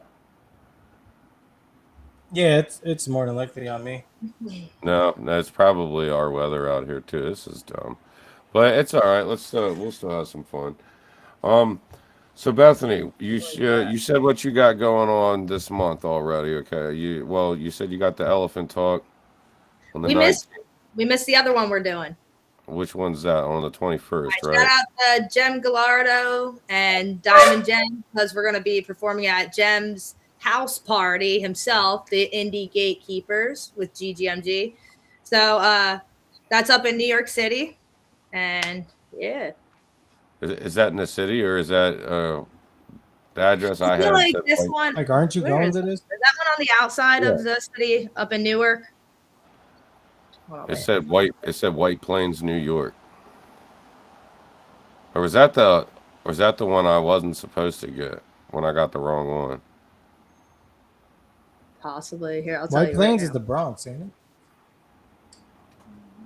Yeah, it's more than likely on me. No, it's probably our weather out here too. This is dumb, but it's all right. We'll still have some fun. So Bethany, you said what you got going on this month already. Okay, you said you got the elephant talk on the We 19th. missed the other one we're doing. Which one's that? On the 21st, Shout right? out to Jem Gallardo and Diamond Jem because we're going to be performing at Jem's house party himself, the Indie Gatekeepers with GGMG. So that's up in New York City. And yeah. Is that in the city or is that the address I I feel have? like said, this like, one. Like, aren't you Where going is to it? this? Is that one on the outside of the city up in Newark? it said White Plains, New York. Or was that the one I wasn't supposed to get when I got the wrong one? Possibly. Here, I'll tell White you. Plains right is the Bronx, ain't it?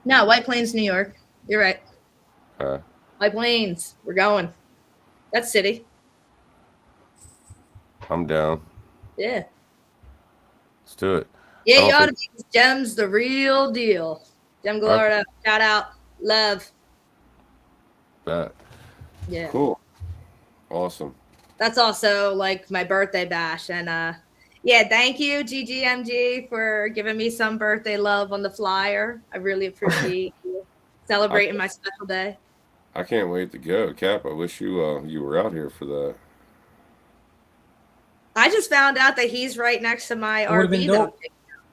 No, White Plains, New York. You're right. Okay. White Plains. We're going. That's city. I'm down. Yeah. Let's do it. Yeah, I you don't ought to be. Jem's the real deal. Jem Gallardo. Shout out. Love. Bet. Yeah. Cool. Awesome. That's also like my birthday bash. And yeah, thank you, GGMG, for giving me some birthday love on the flyer. I really appreciate you celebrating my special day. I can't wait to go, Cap. I wish you were out here for that. I just found out that he's right next to my It would've been RV. Though. dope.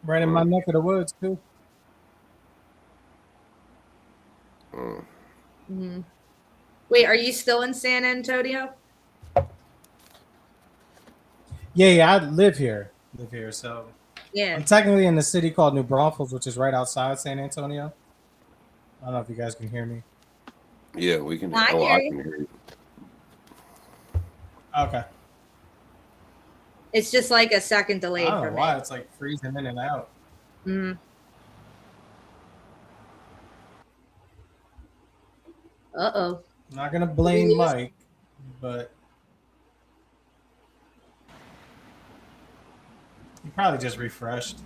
Right in my neck of the woods, too. Mm-hmm. Wait, are you still in San Antonio? Yeah, I live here. So Yeah. I'm technically in the city called New Braunfels, which is right outside San Antonio. I don't know if you guys can hear me. Yeah, we can. I I hear can hear you. Okay. It's just like a second I delayed don't for know me. why it's like freezing in and out. Mm. Uh-oh. I'm not gonna blame Mike, but he probably just refreshed.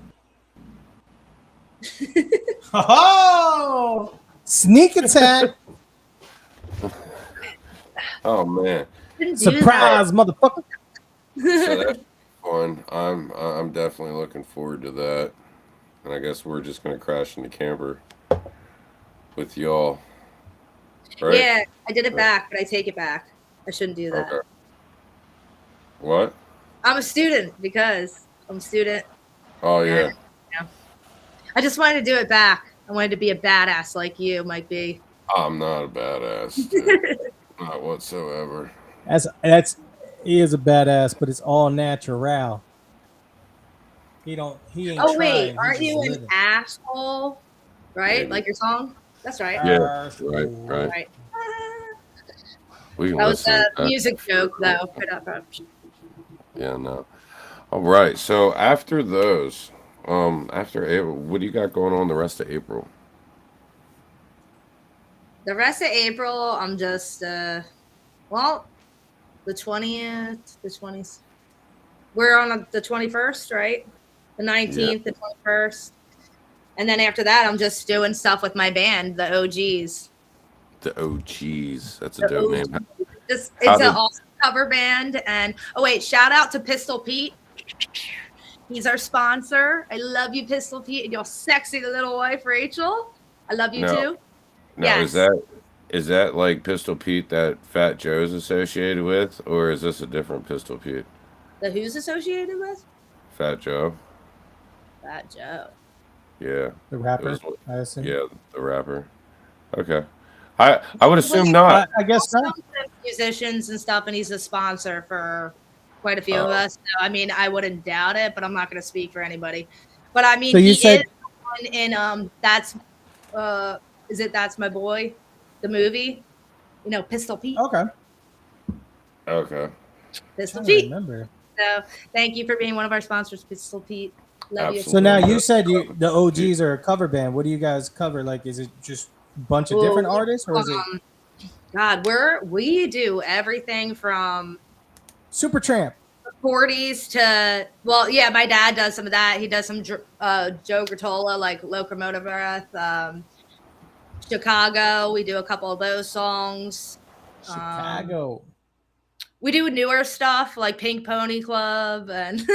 Oh! Sneak attack! Oh man. Didn't do Surprise, motherfucker! So that's fun. I'm definitely looking forward to that. And I guess we're just gonna crash in the camper with y'all. that. Right? Yeah, I did it back, but I take it back. I shouldn't do that. Okay. What? I'm a student because I'm a student. Oh yeah. I just wanted to do it back. I wanted to be a badass like you, Mike B. I'm not a badass. Dude. Not whatsoever. He is a badass, but it's all natural. He ain't Oh wait, trying, aren't he's you just an living. asshole? Right? Maybe. Like your song? That's right. Yeah. Right. Right. We can That was listen a to that. music joke though. Put up. Yeah, no. All right. So after those, after April, what do you got going on the rest of April? The rest of April, I'm just well, the 20th, the 20th. We're on the 21st, right? The 19th, the 21st. And then after that, I'm just doing stuff with my band, the OGs. The OGs. That's a The dope OGs. name. It's How an did- awesome cover band. And oh wait, shout out to Pistol Pete. He's our sponsor. I love you, Pistol Pete, and your sexy little wife, Rachel. I love you No. too. Now, Yes. is that like Pistol Pete that Fat Joe's associated with, or is this a different Pistol Pete? The who's associated with? Fat Joe. Fat Joe. Yeah. The rapper, It was- I assume. Yeah, the rapper. Okay. I would assume not. I guess so. musicians and stuff, and he's a sponsor for quite a few of us. So, I mean, I wouldn't doubt it, but I'm not going to speak for anybody. But I mean, So you he said- is in That's That's My Boy, the movie? You know, Pistol Pete. Okay. Pistol I Pete. remember. So thank you for being one of our sponsors, Pistol Pete. Love you. So now you said the OGs are a cover band. What do you guys cover? Like, is it just a bunch of different artists, or is it? God, we do everything from Supertramp. 40s to, well, yeah, my dad does some of that. He does some Joe Gratola, like Locomotive Breath, Chicago. We do a couple of those songs. Chicago. We do newer stuff like Pink Pony Club and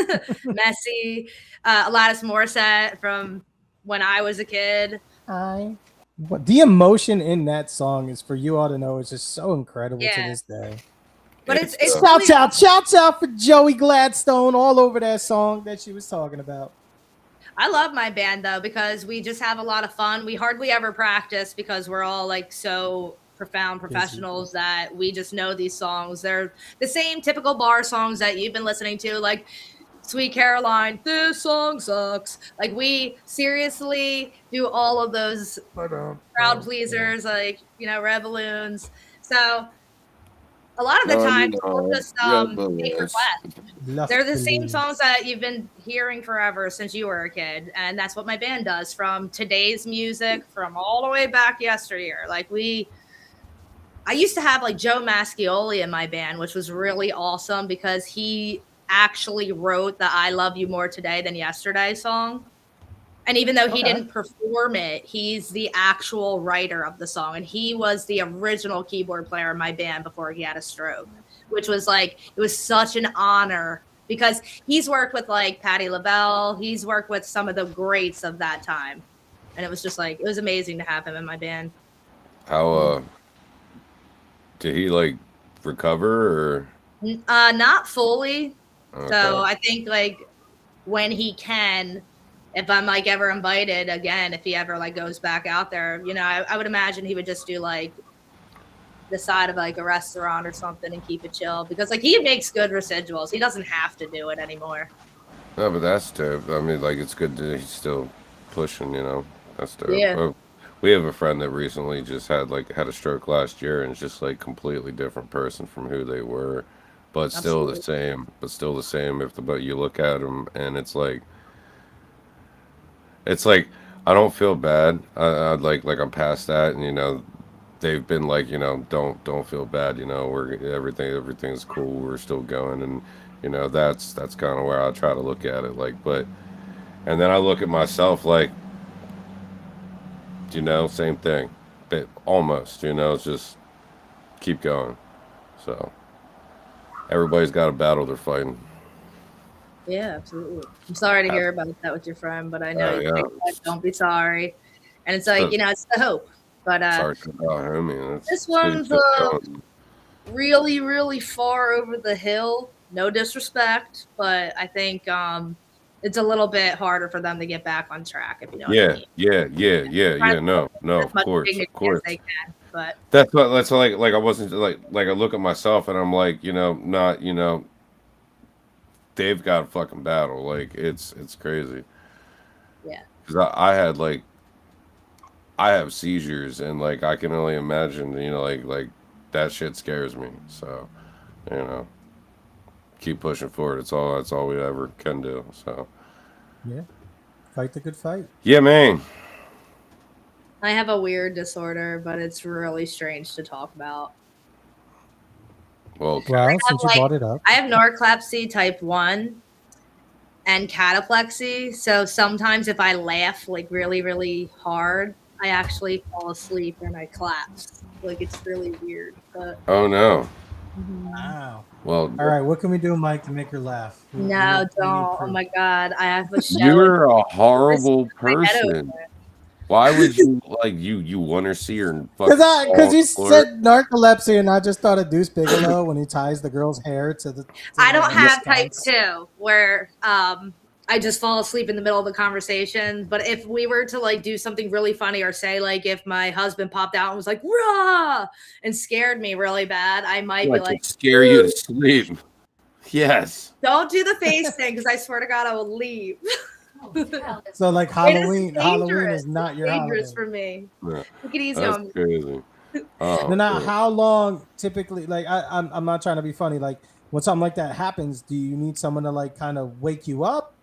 Messy, Alanis Morissette from when I was a kid. What the emotion in that song is, for you all to know, is just so incredible to this day. But it's shouts out for Joey Gladstone all over that song that she was talking about. I love my band though, because we just have a lot of fun. We hardly ever practice because we're all like so profound professionals that we just know these songs. They're the same typical bar songs that you've been listening to, like Sweet Caroline, this song sucks. Like, we seriously do all of those crowd pleasers, like, you know, Revolutions. So a lot of the time, we'll just take requests. They're the same songs that you've been hearing forever since you were a kid. And that's what my band does, from today's music, from all the way back yesteryear. Like, I used to have like Joe Mascioli in my band, which was really awesome because he actually wrote the I Love You More Today Than Yesterday song. And even though he didn't perform it, he's the actual writer of the song. And he was the original keyboard player in my band before he had a stroke, which was like, it was such an honor because he's worked with like Patti LaBelle. He's worked with some of the greats of that time. And it was just like, it was amazing to have him in my band. How, did he like recover or? Not fully. Okay. So I think like when he can, if I'm like ever invited again, if he ever like goes back out there, you know, I would imagine he would just do like the side of like a restaurant or something and keep it chill because like he makes good residuals. He doesn't have to do it anymore. No, but that's dope. I mean, like, it's good that he's still pushing, you know. That's dope. Yeah. We have a friend that recently just had a stroke last year and is just like completely different person from who they were, but still the same. But you look at them and it's like I don't feel bad. I like I'm past that, and you know, they've been like, you know, don't feel bad. You know, everything's cool. We're still going, and you know, that's kind of where I try to look at it. Like, but and then I look at myself like, you know, same thing, but almost, you know, it's just keep going. So everybody's got a battle they're fighting. Yeah, absolutely. I'm sorry to hear about that with your friend, but I know you think that, don't be sorry. And it's like, you know, it's the hope. But sorry about him. I mean, this one's really, really far over the hill. No disrespect, but I think it's a little bit harder for them to get back on track, if you know what I mean. Yeah. No, of course. They can, but that's like I wasn't like I look at myself and I'm like, you know, not, you know, they've got a fucking battle. Like it's crazy. Yeah. Because I have seizures and like I can only imagine, you know, like that shit scares me. So, you know, keep pushing forward. That's all we ever can do. So yeah, fight the good fight. Yeah, man. I have a weird disorder, but it's really strange to talk about. Well, since you brought it up, I have narcolepsy type 1 and cataplexy. So sometimes if I laugh like really, really hard, I actually fall asleep and I collapse. Like, it's really weird. But oh no. Wow. Well, all right. What can we do, Mike, to make her laugh? No, don't. Oh my God. I have a show. You're a horrible person. Why would you you want to see her? Because you said narcolepsy, and I just thought of Deuce Bigelow when he ties the girl's hair to the. I don't have type 2 where I I just fall asleep in the middle of the conversation. But if we were to like do something really funny, or say like if my husband popped out and was like "rah" and scared me really bad, I might be like, scare you to sleep. Yes. don't do the face thing, because I swear to God I will leave. So like Halloween is not your dangerous holiday. for me. Yeah. Take it easy That's on me. crazy. Oh, Now, cool. how long typically? Like, I'm not trying to be funny. Like, when something like that happens, do you need someone to like kind of wake you up,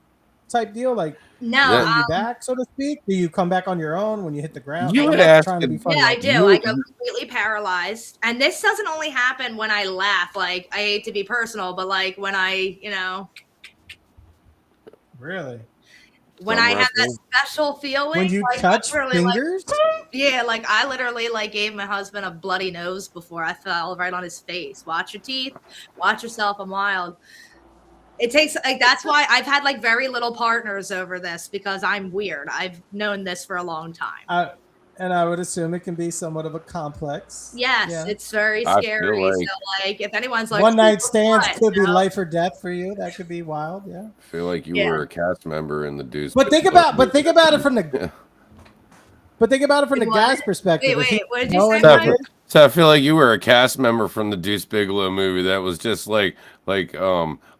type deal? Like, No, bring you back, so to speak? Do you come back on your own when you hit the ground? You I'm would not ask trying to be him- funny. yeah, I Like, do. I go completely paralyzed. And this doesn't only happen when I laugh. Like, I hate to be personal, but like when I, really? when Thumb I have that wrestling? special feeling. When you like, touch literally, like, fingers? yeah, like I literally like gave my husband a bloody nose before. I fell right on his face. Watch your teeth. Watch yourself. I'm wild. It takes like, that's why I've had like very little partners over this, because I'm weird. I've known this for a long time. And I would assume it can be somewhat of a complex. Yes, Yeah. it's very I feel scary. like- So like if anyone's like One night stands what, could be you know? life or death for you. That could be wild. Yeah. I feel like you Yeah. were a cast member in the Deuce. But think about it from the. Yeah. But think about it from the What? guy's perspective. Wait, If he- what did you no, say, and Mike? he did- So I feel like you were a cast member from the Deuce Bigelow movie that was just like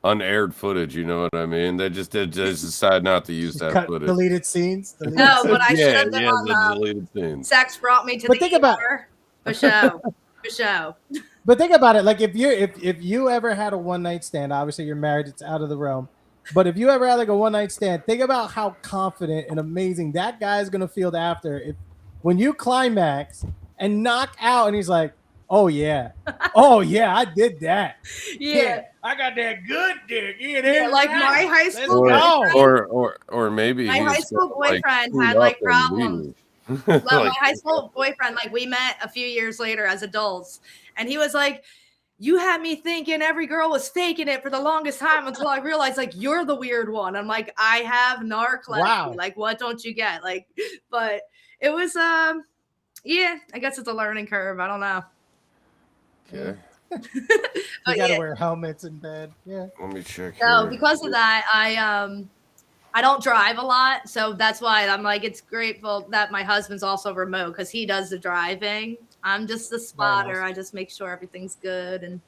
unaired footage. You know what I mean? They just decided not to use that cut footage. deleted scenes. Deleted No, scenes. but I should yeah, have been yeah, on the deleted scenes. Sex Brought Me to But the think about- ER. For show. For show. But think about it. Like if you ever had a one night stand, obviously you're married, it's out of the realm. But if you ever had like a one night stand, think about how confident and amazing that guy is gonna feel after when you climax and knock out, and he's like, "Oh yeah, oh yeah, I did that. Yeah. I got that good dick. Yeah, like my high school Let's go. Or maybe My he's high school like, boyfriend screwed had, up like, and problems. leave. Well, my Like, high school boyfriend, like we met a few years later as adults, and he was like, "You had me thinking every girl was faking it for the longest time until I realized like you're the weird one." I'm like, I have narcolepsy. Wow. Like, what don't you get? Like, but it was yeah, I guess it's a learning curve. I don't know. okay, You But gotta yeah. wear helmets in bed. Yeah. let me check. So here. because of that, I don't drive a lot, so that's why I'm like, it's grateful that my husband's also remote, because he does the driving. I'm just the spotter. nice. I just make sure everything's good and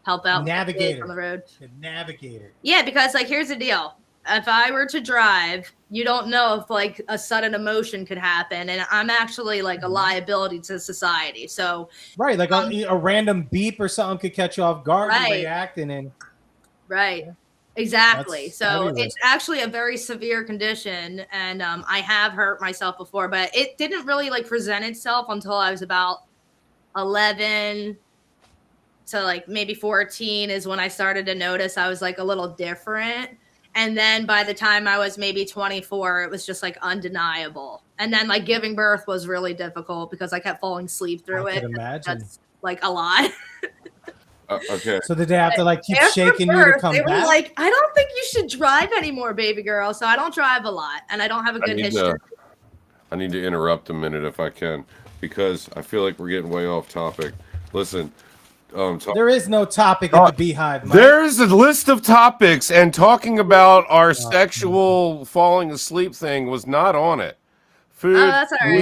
help out with the kids Navigator. on the road. The navigator. Yeah, because like here's the deal. If I were to drive, you don't know if like a sudden emotion could happen, and I'm actually like a liability to society. So Right, like a random beep or something could catch you off guard and Right. reacting, and right. Exactly. That's So heavy it's actually a very severe condition, and I have hurt myself before, but it didn't really like present itself until I was about 11 to like maybe 14 is when I started to notice I was like a little different. And then by the time I was maybe 24, it was just like undeniable. And then like giving birth was really difficult because I kept falling asleep through I it. could imagine. That's like a lot. Okay. So did they have to like keep After shaking you birth, to come they were back? like, I don't think you should drive anymore, baby girl. So I don't drive a lot, and I don't have a good history. I need to interrupt a minute if I can, because I feel like we're getting way off topic. Listen, There is no topic at the Beehive. Mike. there's a list of topics, and talking about our sexual falling asleep thing was not on it. Food, Oh, that's all right.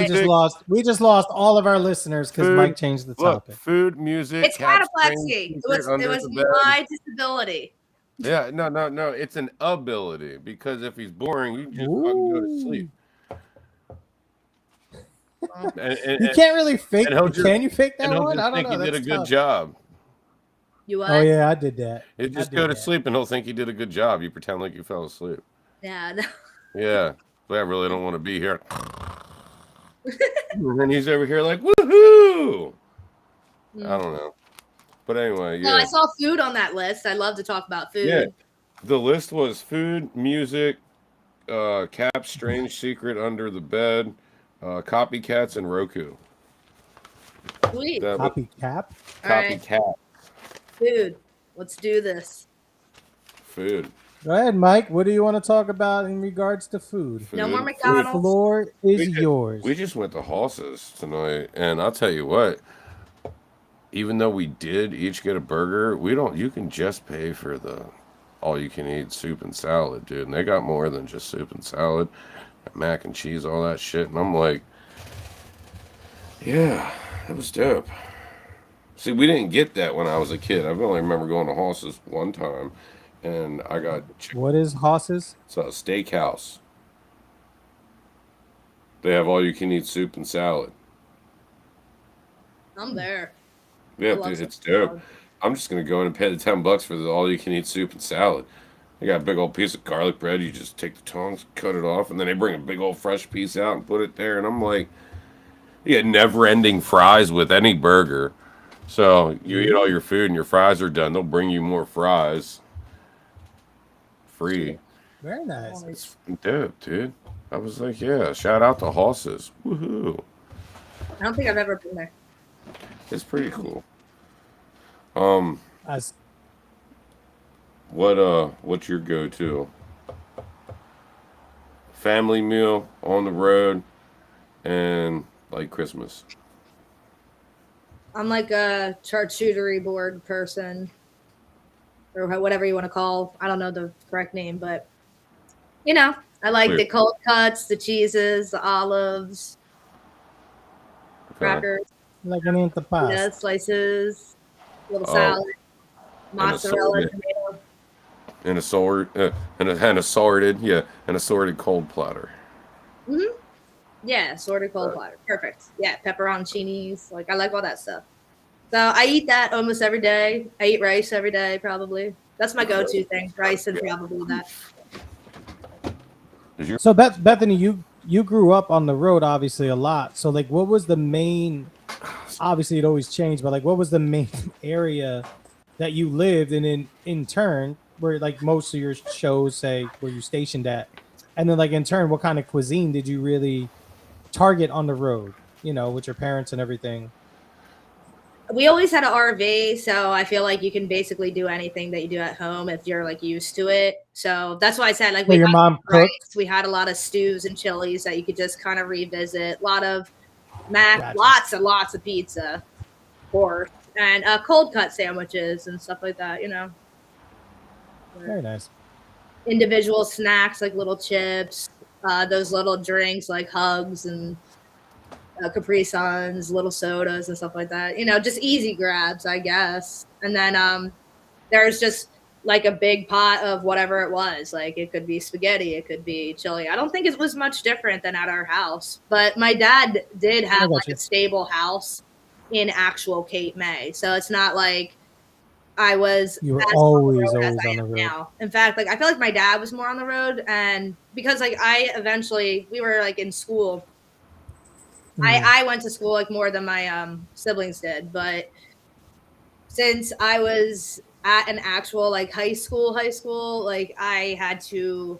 We just lost all of our listeners because Food. Mike changed the look, topic. food, music. It's cat cataplexy. springs, It was under the bed. my disability. Yeah, no. It's an ability, because if he's boring, you just fucking go to sleep. You can't really fake. and he'll just- Can you fake that And he'll one? just I don't think know. he did a That's good tough. job. You what? Oh yeah, I did that. You I just did go to that. sleep, and he'll think you did a good job. You pretend like you fell asleep. Yeah. No. Yeah, but I really don't want to be here. And then he's over here like, woohoo! I don't know. But anyway, No, I yeah. saw food on that list. I love to talk about food. Yeah. The list was food, music, Cap's Strange Secret Under the Bed, Copycats, and Roku. Sweet. That was Copy cap. All right. Copycat Food. Let's do this. food. Go ahead, Mike. What do you want to talk about in regards to food? No more Food. The McDonald's. floor is We just- yours. We just went to Hals's tonight, and I'll tell you what. Even though we did each get a burger, you can just pay for the all you can eat soup and salad, dude. And they got more than just soup and salad, mac and cheese, all that shit. And I'm like, yeah, that was dope. See, we didn't get that when I was a kid. I only remember going to Hoss's one time, and I got What is Hoss's? it's a steakhouse. They have all you can eat soup and salad. I'm there. Yeah, I love dude, it's soup and dope. salad. I'm just gonna go in and pay the $10 for the all you can eat soup and salad. They got a big old piece of garlic bread. You just take the tongs, cut it off, and then they bring a big old fresh piece out and put it there. And I'm like, you get never-ending fries with any burger. So you eat all your food and your fries are done. They'll bring you more fries, free. Very nice. It's fucking dope, dude. I was like, yeah, shout out to Hoss's. Woohoo! I don't think I've ever been there. It's pretty cool. As What's your go-to? Family meal on the road and like Christmas. I'm like a charcuterie board person, or whatever you want to call. I don't know the correct name, but I like Clear. the cold cuts, the cheeses, the olives, Okay. crackers, like an antipasto. slices, little Oh, salad, and mozzarella, assorted, tomato. and an assorted cold platter. Hmm. Yeah, assorted cold platter. Perfect. Yeah, pepperoncinis. Like I like all that stuff. So I eat that almost every day. I eat rice every day, probably. That's my go-to thing. Rice and probably that. Is your So Bethany, you grew up on the road obviously a lot. So like, what was the main? Obviously, it always changed, but like, what was the main area that you lived, and in turn, where like most of your shows say where you stationed at, and then like in turn, what kind of cuisine did you really target on the road? With your parents and everything. We always had an RV, so I feel like you can basically do anything that you do at home if you're like used to it. So that's why I said like So your mom rice. cooked. We had a lot of stews and chilies that you could just kind of revisit. A lot of mac, Gotcha. lots and lots of pizza, of course, and cold cut sandwiches and stuff like that. Very nice. Individual snacks like little chips, those little drinks like Hugs and Capri Suns, little sodas and stuff like that. Just easy grabs, I guess. And then there's just like a big pot of whatever it was. Like it could be spaghetti, it could be chili. I don't think it was much different than at our house. But my dad did I have got like you. a stable house in actual Cape May. So it's not like I was You were as always on the road as I on the am road. now. In fact, like I feel like my dad was more on the road, and because like we were like in school. I went to school like more than my siblings did, but since I was at an actual like high school, like I had to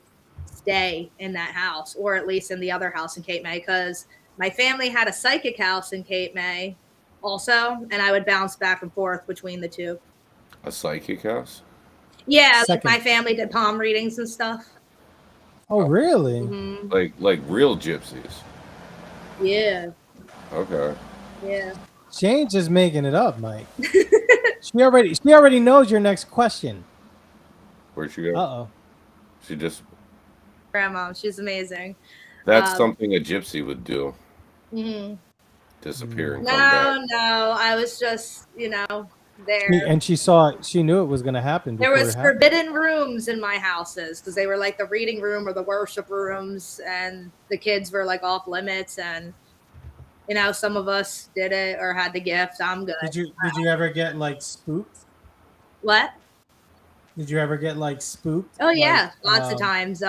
stay in that house, or at least in the other house in Cape May, because my family had a psychic house in Cape May also, and I would bounce back and forth between the two. a psychic house? Yeah, like Second. my family did palm readings and stuff. Oh, really? Hmm. Like real gypsies? Yeah, Okay. yeah. She ain't just making it up, Mike. She already knows your next question. Where'd she go? Uh-oh. She just Grandma, she's amazing. that's something a gypsy would do. Mhm. Disappear and come back. No, I was just, there. And she knew it was going to happen. There before was it happened. forbidden rooms in my houses because they were like the reading room or the worship rooms, and the kids were like off limits. And some of us did it or had the gift. I'm good. Did you ever get like spooked? What? Did you ever get like spooked? Oh yeah, Like, lots of times.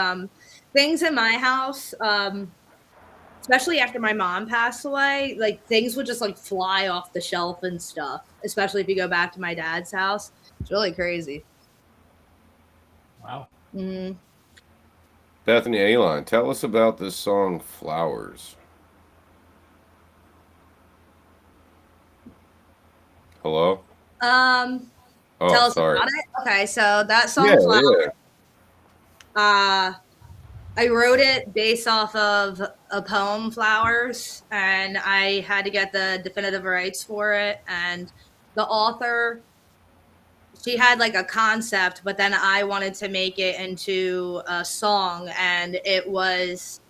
Things in my house, especially after my mom passed away, like things would just like fly off the shelf and stuff. Especially if you go back to my dad's house, it's really crazy. Wow. Hmm. Bethany Aline, tell us about this song Flowers. Hello? Tell Oh, us sorry. about it. Okay, so that song, Yeah, Flower, yeah. I wrote it based off of a poem, Flowers, and I had to get the definitive rights for it. And the author, she had like a concept, but then I wanted to make it into a song, and it's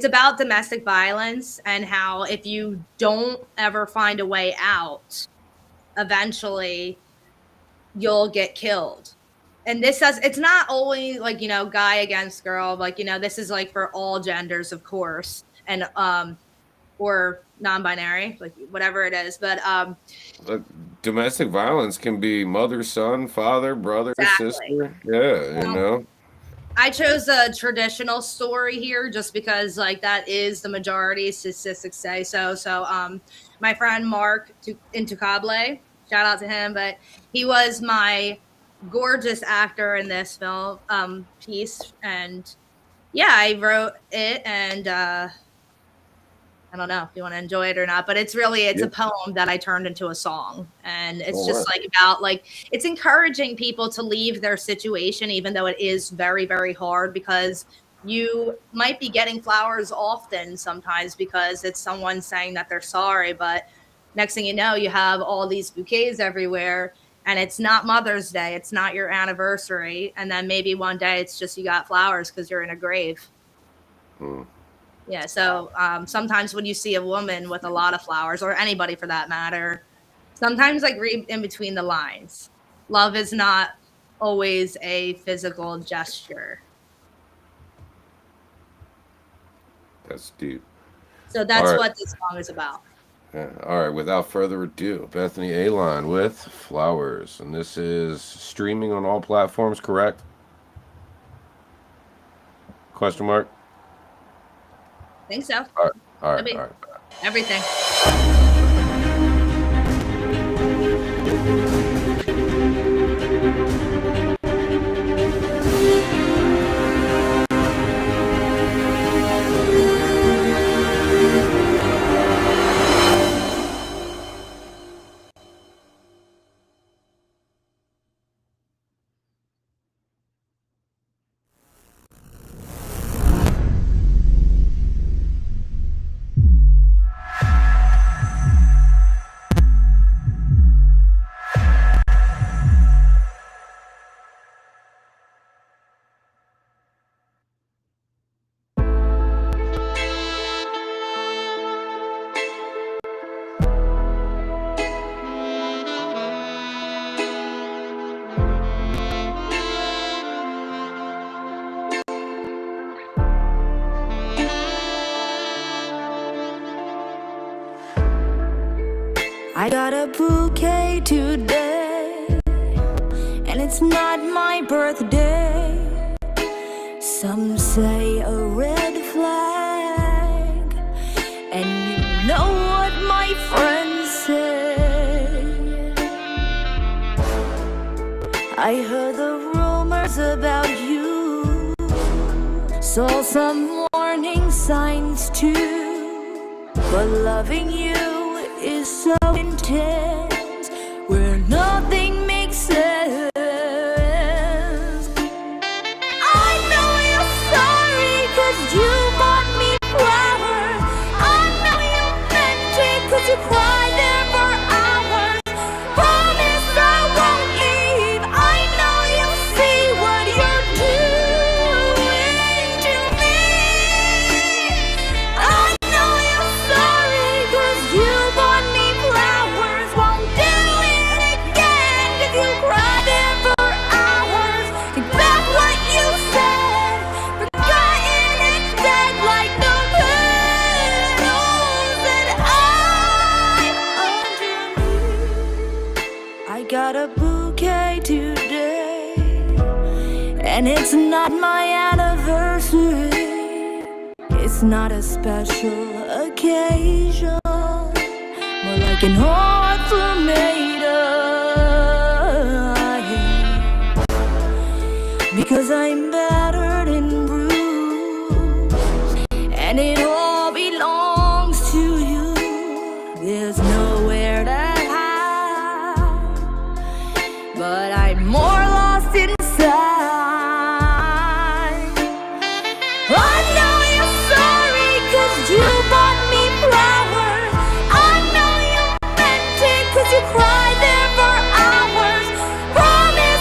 about domestic violence and how if you don't ever find a way out, eventually you'll get killed. And it's not only like, guy against girl, like, this is like for all genders, of course, and or non-binary, like whatever it is. But domestic violence can be mother, son, father, brother, exactly. sister. Yeah, I chose a traditional story here just because like that is the majority, statistics say so. So my friend Mark Intucable, shout out to him, but he was my gorgeous actor in this film piece, and yeah, I wrote it, and I don't know if you want to enjoy it or not, but it's a poem that I turned into a song, and it's like about like it's encouraging people to leave their situation, even though it is very, very hard, because you might be getting flowers often sometimes because it's someone saying that they're sorry, but next thing you know, you have all these bouquets everywhere. And it's not Mother's Day. It's not your anniversary. And then maybe one day it's just you got flowers because you're in a grave. Yeah. So sometimes when you see a woman with a lot of flowers, or anybody for that matter, sometimes like read in between the lines. Love is not always a physical gesture. That's deep. So that's what this song is about. Yeah. All right, without further ado, Bethany A-Line with Flowers. And this is streaming on all platforms, correct? Question mark? I think so. All right. Everything. I got a bouquet today, and it's not my birthday. Some say a red flag, and you know what my friends say. I heard the rumors about you, saw some warning signs too, but loving you is so intense, where nothing makes sense. I know you're sorry 'cause you bought me flowers. I know you meant it 'cause you cried there for hours. Promise I won't leave. I know you see what you're doing to me. I know you're sorry 'cause you bought me flowers. Won't do it again if you cry there for hours. Take back what you said, forgotten it's dead like the petals that I'm underneath. I got a bouquet today, and it's not my anniversary. It's not a special occasion, more like an ultimatum. Because I'm battered and bruised, and it all belongs to you. There's nowhere to hide, but I'm more lost inside. I know you're sorry 'cause you bought me flowers. I know you meant it 'cause you cried there for hours. Promise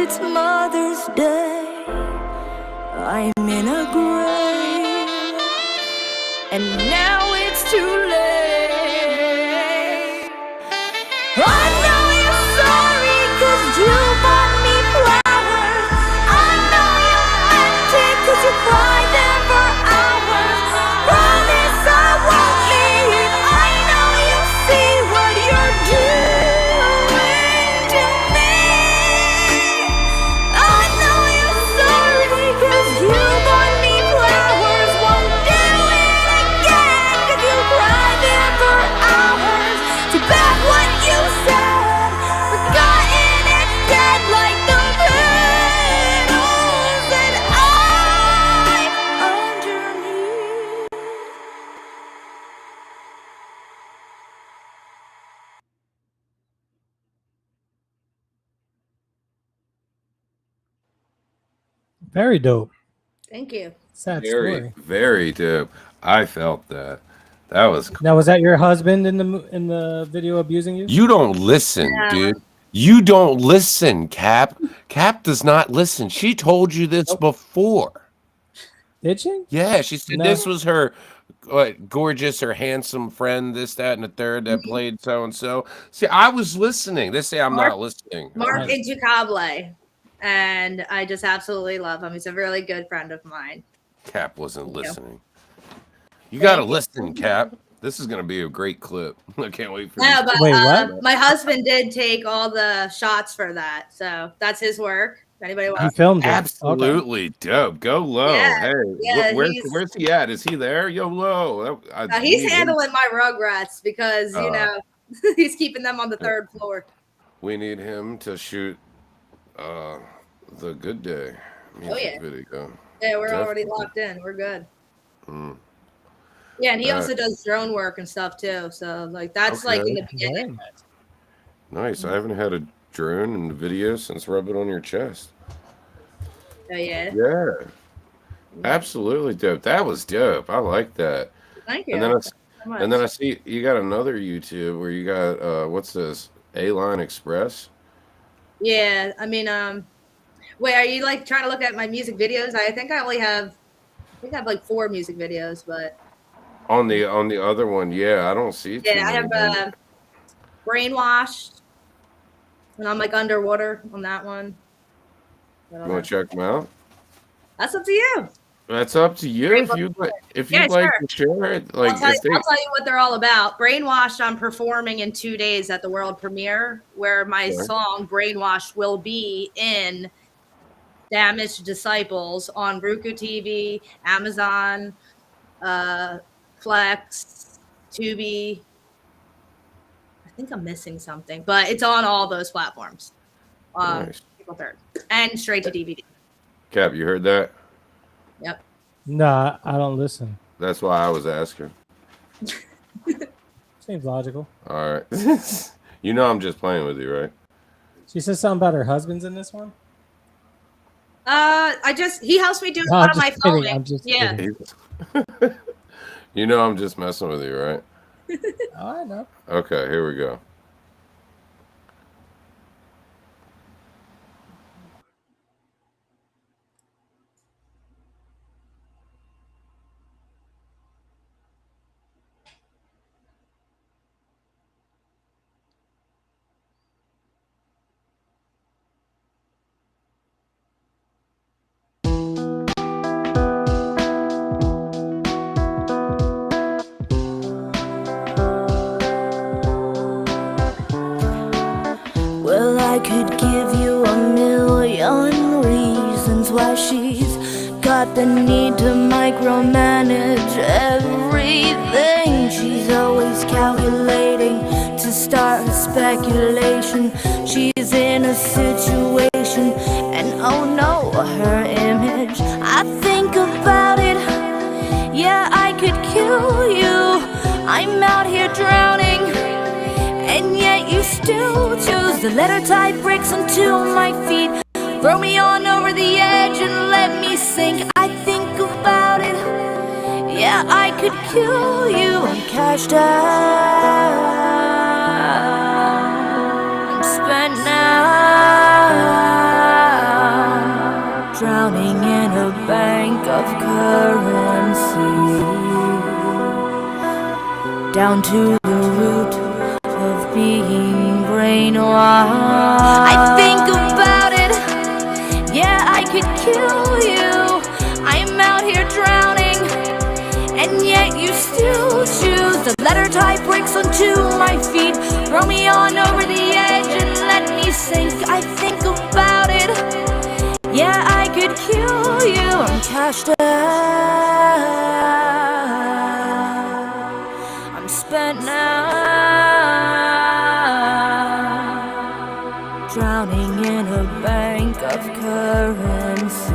it's Mother's Day. I'm in a grave, and now it's too late. I know you're sorry 'cause you bought me flowers. I know you meant it 'cause you cried there for hours. Promise I won't leave. I know you see what you're doing to me. I know you're sorry 'cause you bought me flowers. Won't do it again 'cause you cried there for hours. Too bad what you said, forgotten it's dead like the riddles that I'm underneath. Very dope. Thank you. Sad Very, story. very dope. I felt that. That was cool. Now, was that your husband in the video abusing you? You don't listen, Yeah. dude. You don't listen, Cap. Cap does not listen. She told you this before. Did she? Yeah, she said No. this was her gorgeous or handsome friend, this, that, and the third that played so and so. See, I was listening. They say I'm not listening. Mark Intucable, and I just absolutely love him. He's a really good friend of mine. Cap wasn't Thank you. listening. You got to listen, Cap. This is going to be a great clip. I can't wait for No, this. but Wait, what? my husband did take all the shots for that, so that's his work. If anybody He wants, filmed it. Absolutely dope. Go low. Yeah, Hey, yeah, where's he at? Is he there? Yo, low. he's we need him. handling my Rugrats because you know he's keeping them on the third floor. We need him to shoot the Good Day music video. Yeah, we're already Definitely. locked in. We're good. Mm. Yeah, and he Uh, also does drone work and stuff too. So like that's like in the Okay. beginning. Nice. I haven't had a drone in the video since Rub It On Your Chest. Oh yeah. Yeah. Absolutely dope. That was dope. I like that. Thank you. And then I, so much. and then I see you got another YouTube where you got what's this? A-Line Express. Yeah, I mean, wait, are you like trying to look at my music videos? I think I have like 4 music videos, but On the other one, yeah, I don't see too yeah, I have many. Brainwashed, and I'm like underwater on that one. I don't You know. want to check them out? That's up to you. That's up to you. If you'd like, Yeah, to share it, like I'll tell if they, you what they're all about. Brainwashed, I'm performing in 2 days at the world premiere, where my Okay. song Brainwashed will be in Damaged Disciples on Roku TV, Amazon, Flex, Tubi. I think I'm missing something, but it's on all those platforms. Nice. April 3rd. And straight to DVD. Cap, you heard that? Yep. Nah, I don't listen. That's why I was asking. Seems logical. All right. You know I'm just playing with you, right? She said something about her husband's in this one. He helps me do a No, lot I'm of my just kidding. filming. I'm just Yeah. kidding. You know I'm just messing with you, right? Oh, I know. Okay, here we go. Well, I could give you a million reasons why she's got the need to micromanage everything. She's always calculating to start speculation. She's in a situation, and oh no, her image. I think about it, yeah, I could kill you. I'm out here drowning, and yet you still choose to let her tie bricks onto my feet. Throw me on over the edge and let me sink. I think about it, yeah, I could kill you. I'm cashed out, I'm spent now. drowning in a bank of currency, down to the root of being brainwashed. I think about it, yeah, I could kill you. I'm out here drowning, and yet you still choose to let her tie bricks onto my feet, throw me on over the edge and let me sink. I think about it, yeah, I could kill you. I'm cashed out, I'm spent now, drowning in a bank of currency,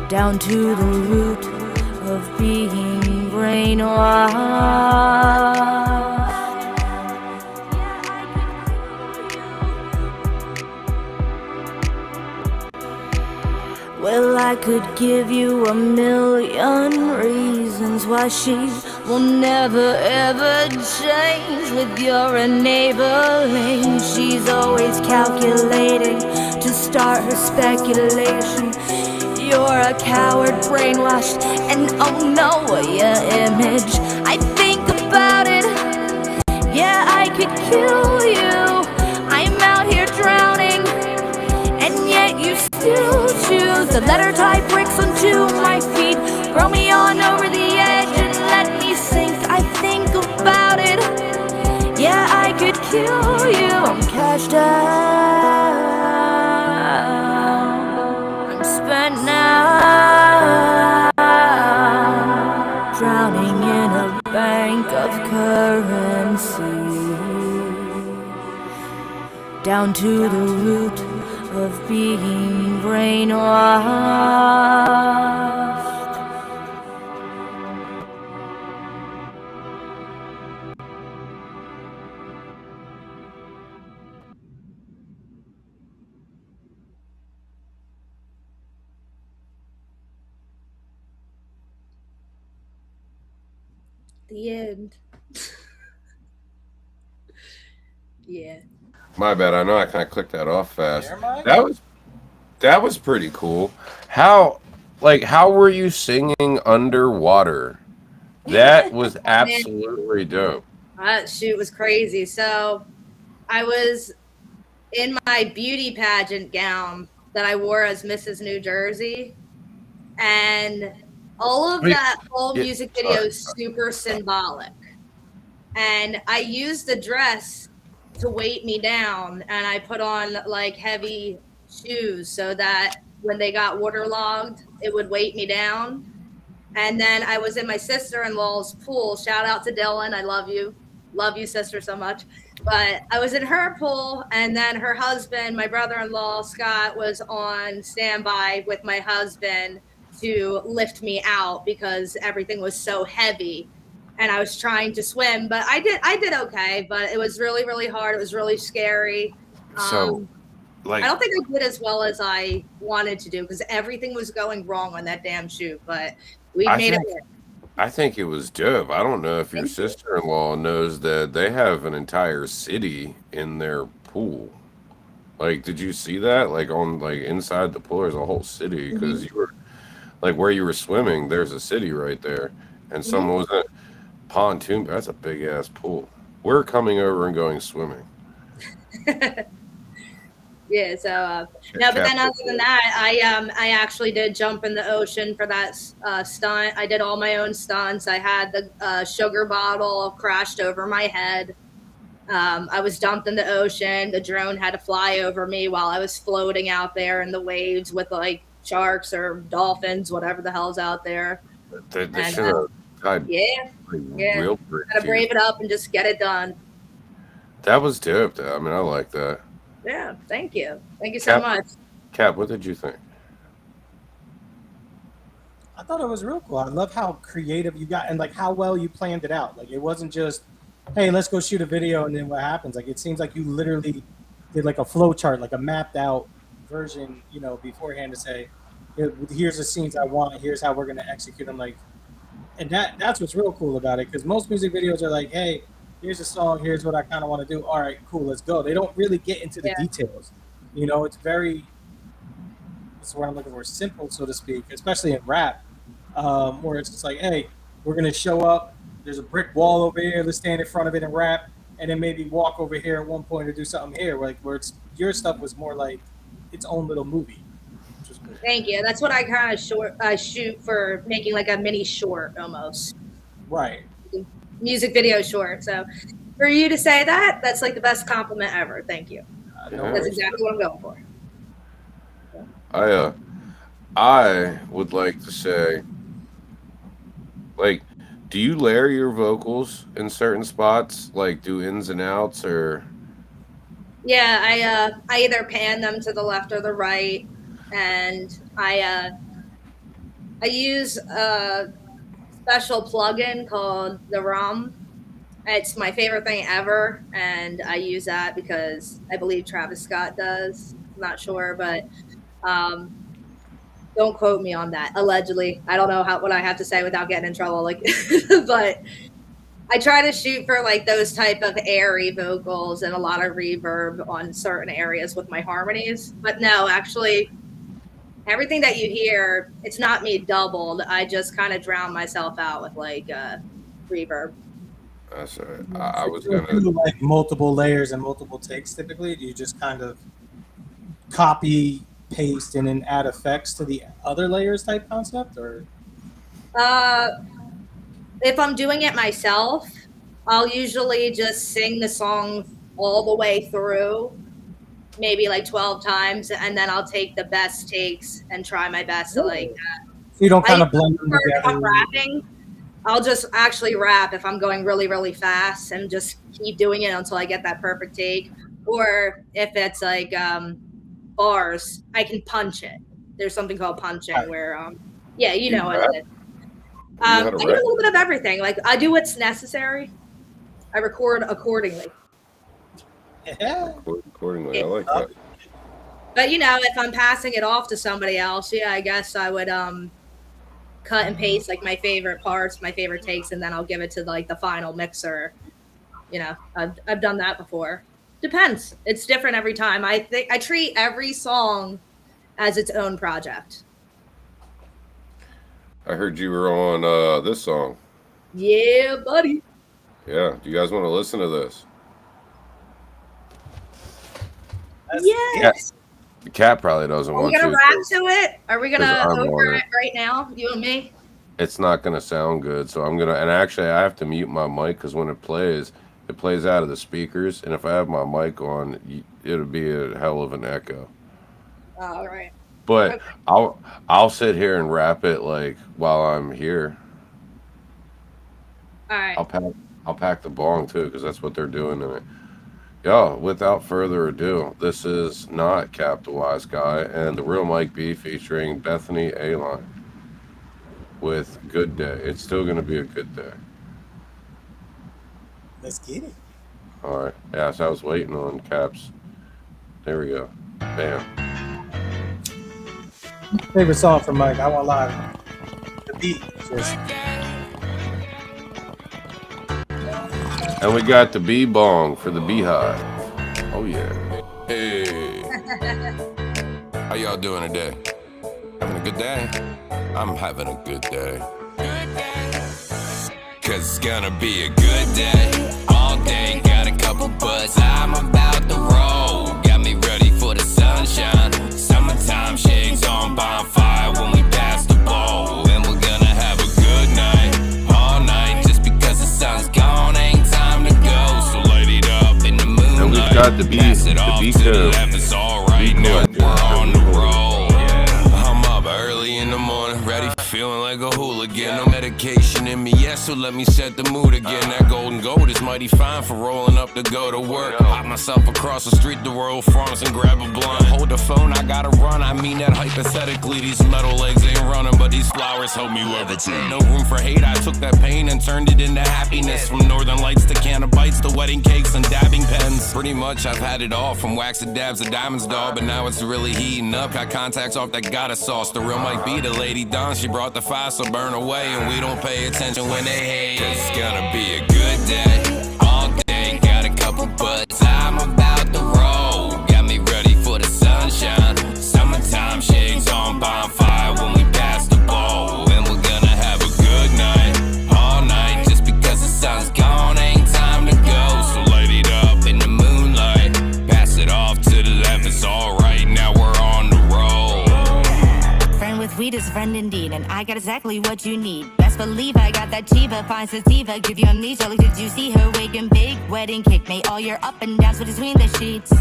down to the root of being brainwashed. Well, I could give you a million reasons why she will never ever change. With your enabling, she's always calculating to start her speculation. You're a coward, brainwashed, and oh no, your image. I think about it, yeah, I could kill you. I'm out here drowning, and yet you still choose to let her tie bricks onto my feet, throw me on over the edge and let me sink. I think about it, yeah, I could kill you. I'm cashed out, I'm spent now, drowning in a bank of currency, down to the root of being brainwashed. The end. Yeah. My bad. I know I kind of clicked that off fast. Never mind. That was pretty cool. How were you singing underwater? That was absolutely dope. That shoot was crazy. So I was in my beauty pageant gown that I wore as Mrs. New Jersey, and all of that whole music video is super symbolic. And I used the dress to weight me down, and I put on like heavy shoes so that when they got waterlogged, it would weight me down. And then I was in my sister-in-law's pool. Shout out to Dylan. I love you, sister, so much. But I was in her pool, and then her husband, my brother-in-law, Scott, was on standby with my husband to lift me out because everything was so heavy. And I was trying to swim, but I did okay, but it was really, really hard. It was really scary. So, like, I don't think I did as well as I wanted to do because everything was going wrong on that damn shoot, but we made it work. I think it was dope. I don't know if your sister-in-law knows that they have an entire city in their pool. Like, did you see that? Like, on, like, inside the pool, there's a whole city because you were, like, where you were swimming, there's a city right there. And someone was in a pontoon. That's a big-ass pool. We're coming over and going swimming. Yeah, so no, but then other than that, I actually did jump in the ocean for that stunt. I did all my own stunts. I had the sugar bottle crashed over my head. I was dumped in the ocean. The drone had to fly over me while I was floating out there in the waves with like sharks or dolphins, whatever the hell's out there. They should have tied real brick Gotta brave it up and just get it done. That was dope, though. I mean, I like that. Yeah, thank you. Thank you so much. Cap, what did you think? I thought it was real cool. I love how creative you got and like how well you planned it out. Like it wasn't just, hey, let's go shoot a video and then what happens. Like it seems like you literally did like a flow chart, like a mapped out version, you know, beforehand to say, here's the scenes I want, here's how we're gonna execute them. Like, and that's what's real cool about it, because most music videos are like, hey, here's a song, here's what I kind of want to do. All right, cool, let's go. They don't really get into the details. You know, it's very that's what I'm looking for, simple, so to speak, especially in rap, where it's just like, hey, we're gonna show up. There's a brick wall over here. Let's stand in front of it and rap, and then maybe walk over here at one point or do something here. Like where it's your stuff was more like its own little movie. Which was cool. Thank you. That's what I kind of shoot for, making like a mini short almost. Right. Music video short. So for you to say that, that's like the best compliment ever. Thank you. That's exactly what I'm going for. I would like to say, like, do you layer your vocals in certain spots, like do ins and outs, or? Yeah, I either pan them to the left or the right, and I use a special plugin called the RUM. It's my favorite thing ever, and I use that because I believe Travis Scott does. I'm not sure, but don't quote me on that. Allegedly, I don't know what I have to say without getting in trouble. Like, but I try to shoot for like those type of airy vocals and a lot of reverb on certain areas with my harmonies. But no, actually, everything that you hear, it's not me doubled. I just kind of drown myself out with like reverb. That's right. I was Do you gonna do, like multiple layers and multiple takes typically? Do you just kind of copy, paste, and then add effects to the other layers type concept, or? If I'm doing it myself, I'll usually just sing the song all the way through, maybe like 12 times, and then I'll take the best takes and try my best to like. So you don't kind of blend them If I'm together. rapping, I'll just actually rap if I'm going really, really fast and just keep doing it until I get that perfect take. Or if it's like bars, I can punch it. There's something called punching where, yeah, you know what it is. I do a little bit of everything. Like I do what's necessary. I record accordingly. Yeah. accordingly. I like that. But you know, if I'm passing it off to somebody else, yeah, I guess I would cut and paste like my favorite parts, my favorite takes, and then I'll give it to like the final mixer. You know, I've done that before. Depends. It's different every time. I think I treat every song as its own project. I heard you were on this song. Yeah, buddy. Yeah. Do you guys want to listen to this? Yes. The cat probably doesn't Are we want gonna to. rap to it? Are we gonna 'Cause I'm over on it right now, you and me? It's not gonna sound good, so I'm gonna. And actually, I have to mute my mic because when it plays out of the speakers, and if I have my mic on, it'll be a hell of an echo. All right. But I'll sit here and rap it like while I'm here. All right. I'll pack the bong too because that's what they're doing to me. Yo, without further ado, this is not Cap the Wise Guy and the Real Mike B featuring Bethany A-Line with Good Day. It's still gonna be a good day. Let's get it. All right. Yeah, so I was waiting on Caps. There we go. Bam. Favorite song from Mike? I won't lie. The beat, just And we got the B bong for the BeeHive. Oh yeah. Hey, how y'all doing today? Having a good day? I'm having a good day. Cause it's gonna be a good day. All day, got a couple buzz. I'm about to roll. Got me ready for the sunshine. Summertime shades on bonfire when we pass the ball. And we're gonna have a good night. All night, just because the sun's gone, ain't time to go. So light it up in the moonlight. And we've got the B Pass it off to the code. left, it's alright. No, we're on the roll. I'm up early in the morning, ready, feeling like a hooligan. No medication in me yet, so let me set the mood again. That golden gold is mighty fine for rolling up to go to work. Hop myself across the street to Royal Farms and grab a blunt. Hold the phone, I gotta run. I mean that hypothetically. These metal legs ain't running, but these flowers help me levitate. No room for hate, I took that pain and turned it into happiness. From northern lights to cannabites to wedding cakes and dabbing pens. Pretty much I've had it all, from wax to dabs to diamonds, dog. But now it's really heating up. Got contacts off that gotta sauce. The real Mike B, the lady Dawn. She brought the fire, so burn away. And we don't pay attention when they hate. It's gonna be a good day. All day, got a couple butts. I'm about to roll. Got me ready for the sunshine. Summertime shades on. on bonfire when we pass the bowl. And we're gonna have a good night, all night. Just because the sun's gone, ain't time to go. So light it up in the moonlight, pass it off to the left, it's alright. Now we're on the roll. Friend with weed is a friend indeed, and I got exactly what you need. Best believe I got that Chiva, fine sativa, give you amnesia. Like, did you see her waking big wedding cake? Made all your up and downs between the sheets.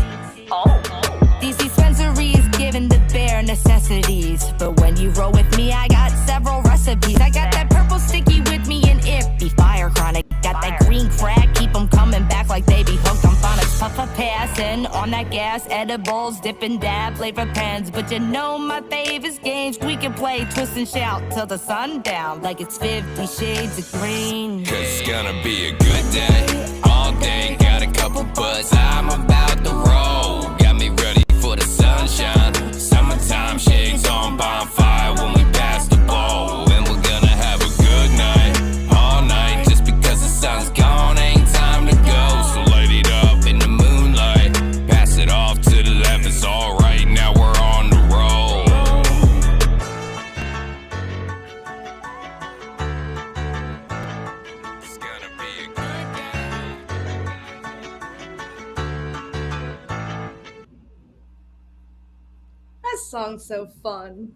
These dispensaries giving the bare necessities, but when you roll with me, I got several recipes. I got that purple sticky with me and it be fire chronic. Got that green crack, keep them coming back like they be hooked on phonics. Puff a passing on that gas, edibles, dip and dab, flavor pens. But you know my favorite games, we can play twist and shout till the sun down, like it's 50 shades of green. Cause it's gonna be a good day, all day. Got a couple buzz, I'm about to roll. Got me ready for the sunshine. Summertime shades on bonfire when we pass the bowl. And we're gonna have a good night, all night. Just because the sun's gone, ain't time to go. So light it up in the moonlight, pass it off to the left, it's alright. Now we're on the roll. It's gonna be a good day. That song's so fun.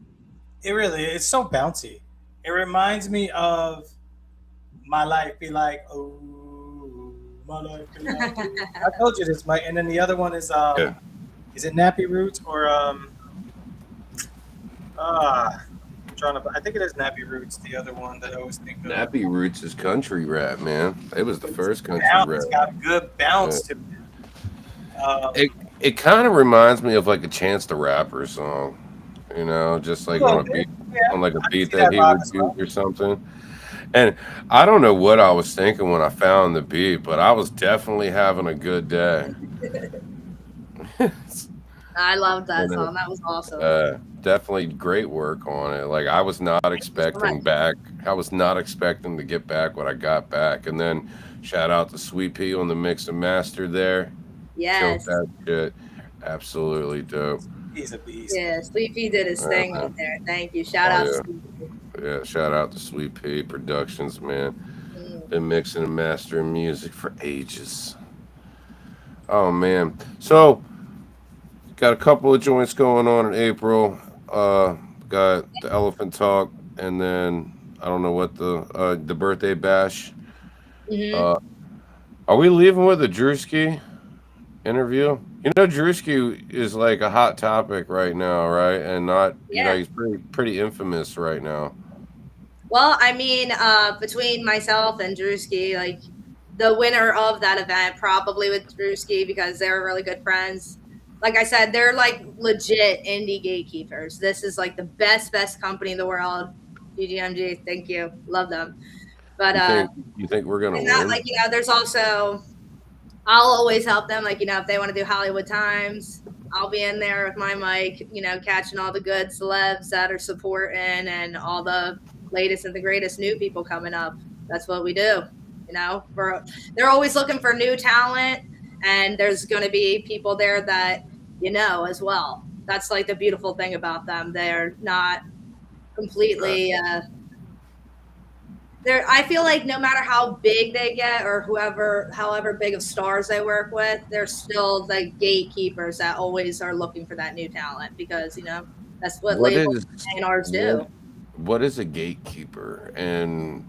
It really is. It's so bouncy. It reminds me of My Life Be Like, oh, my life be like. I told you this, Mike. And then the other one is is it Nappy Roots or I think it is Nappy Roots, the other one that I always think of. Nappy Roots is country rap, man. It was the first country rap. It's got a good bounce to it. It kind of reminds me of like a Chance the Rapper song, you know, just like on a beat, on like a beat that he would do or something. And I don't know what I was thinking when I found the beat, but I was definitely having a good day. I loved that song. That was awesome. Definitely great work on it. Like I was not expecting to get back what I got back. And then shout out to Sweet Pea on the mix and master there. Yes. Killed that shit. Absolutely dope. He's a beast. Yeah, Sweet Pea did his thing right there. Thank you. Shout out to Sweet Pea. Yeah, shout out to Sweet Pea Productions, man. Been mixing and mastering music for ages. Oh man. So got a couple of joints going on in April. Got the Elephant Talk, and then I don't know what the birthday bash. Are we leaving with a Drewski interview? You know, Drewski is like a hot topic right now, right? And not, you know, he's pretty infamous right now. Well, I mean, between myself and Drewski, like the winner of that event probably with Drewski because they're really good friends. Like I said, they're like legit indie gatekeepers. This is like the best company in the world. GGMG, thank you, love them. But you think we're gonna not win? like, you know, there's also, I'll always help them. Like, you know, if they want to do Hollywood Times, I'll be in there with my mic, you know, catching all the good celebs that are supporting and all the latest and the greatest new people coming up. That's what we do. You know, they're always looking for new talent, and there's going to be people there that, you know, as well. That's like the beautiful thing about them. They're not completely, I feel like no matter how big they get or however big of stars they work with, they're still the gatekeepers that always are looking for that new talent because, you know, that's what labels and A&Rs do. What is a gatekeeper? And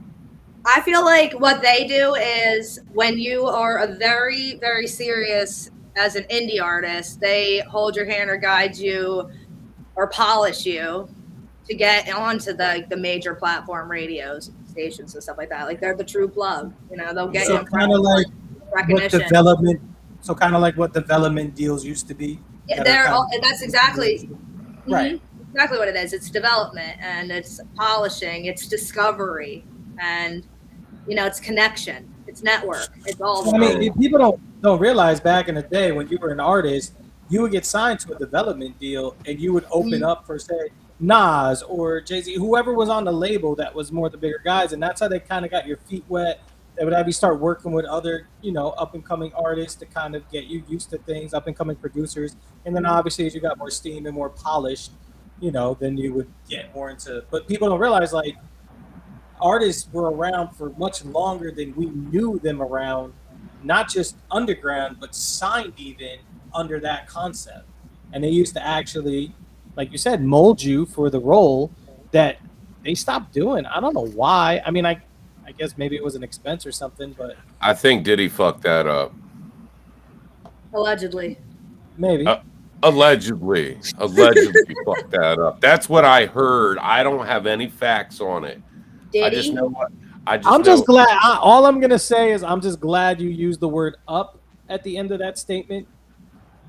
I feel like what they do is when you are a very, very serious as an indie artist, they hold your hand or guide you or polish you to get onto the major platform radios, stations and stuff like that. Like they're the true plug, you know, they'll get you in front of like recognition. Kind of like what development deals used to be. Yeah, that's exactly right. Exactly what it is. It's development and it's polishing, it's discovery, and you know, it's connection, it's network, it's all. I mean, people don't realize back in the day when you were an artist, you would get signed to a development deal and you would open up for, say, Nas or Jay-Z, whoever was on the label that was more the bigger guys, and that's how they kind of got your feet wet. They would have you start working with other, you know, up and coming artists to kind of get you used to things, up and coming producers, and then obviously as you got more steam and more polished, then you would get more into. But people don't realize like artists were around for much longer than we knew them around, not just underground, but signed even under that concept. And they used to actually, like you said, mold you for the role that they stopped doing. I don't know why. I mean, I guess maybe it was an expense or something, but I think Diddy fucked that up. Allegedly. maybe. Allegedly fucked that up. That's what I heard. I don't have any facts on it. Did I just he? know what. I'm just glad. All I'm gonna say is I'm just glad you used the word "up" at the end of that statement,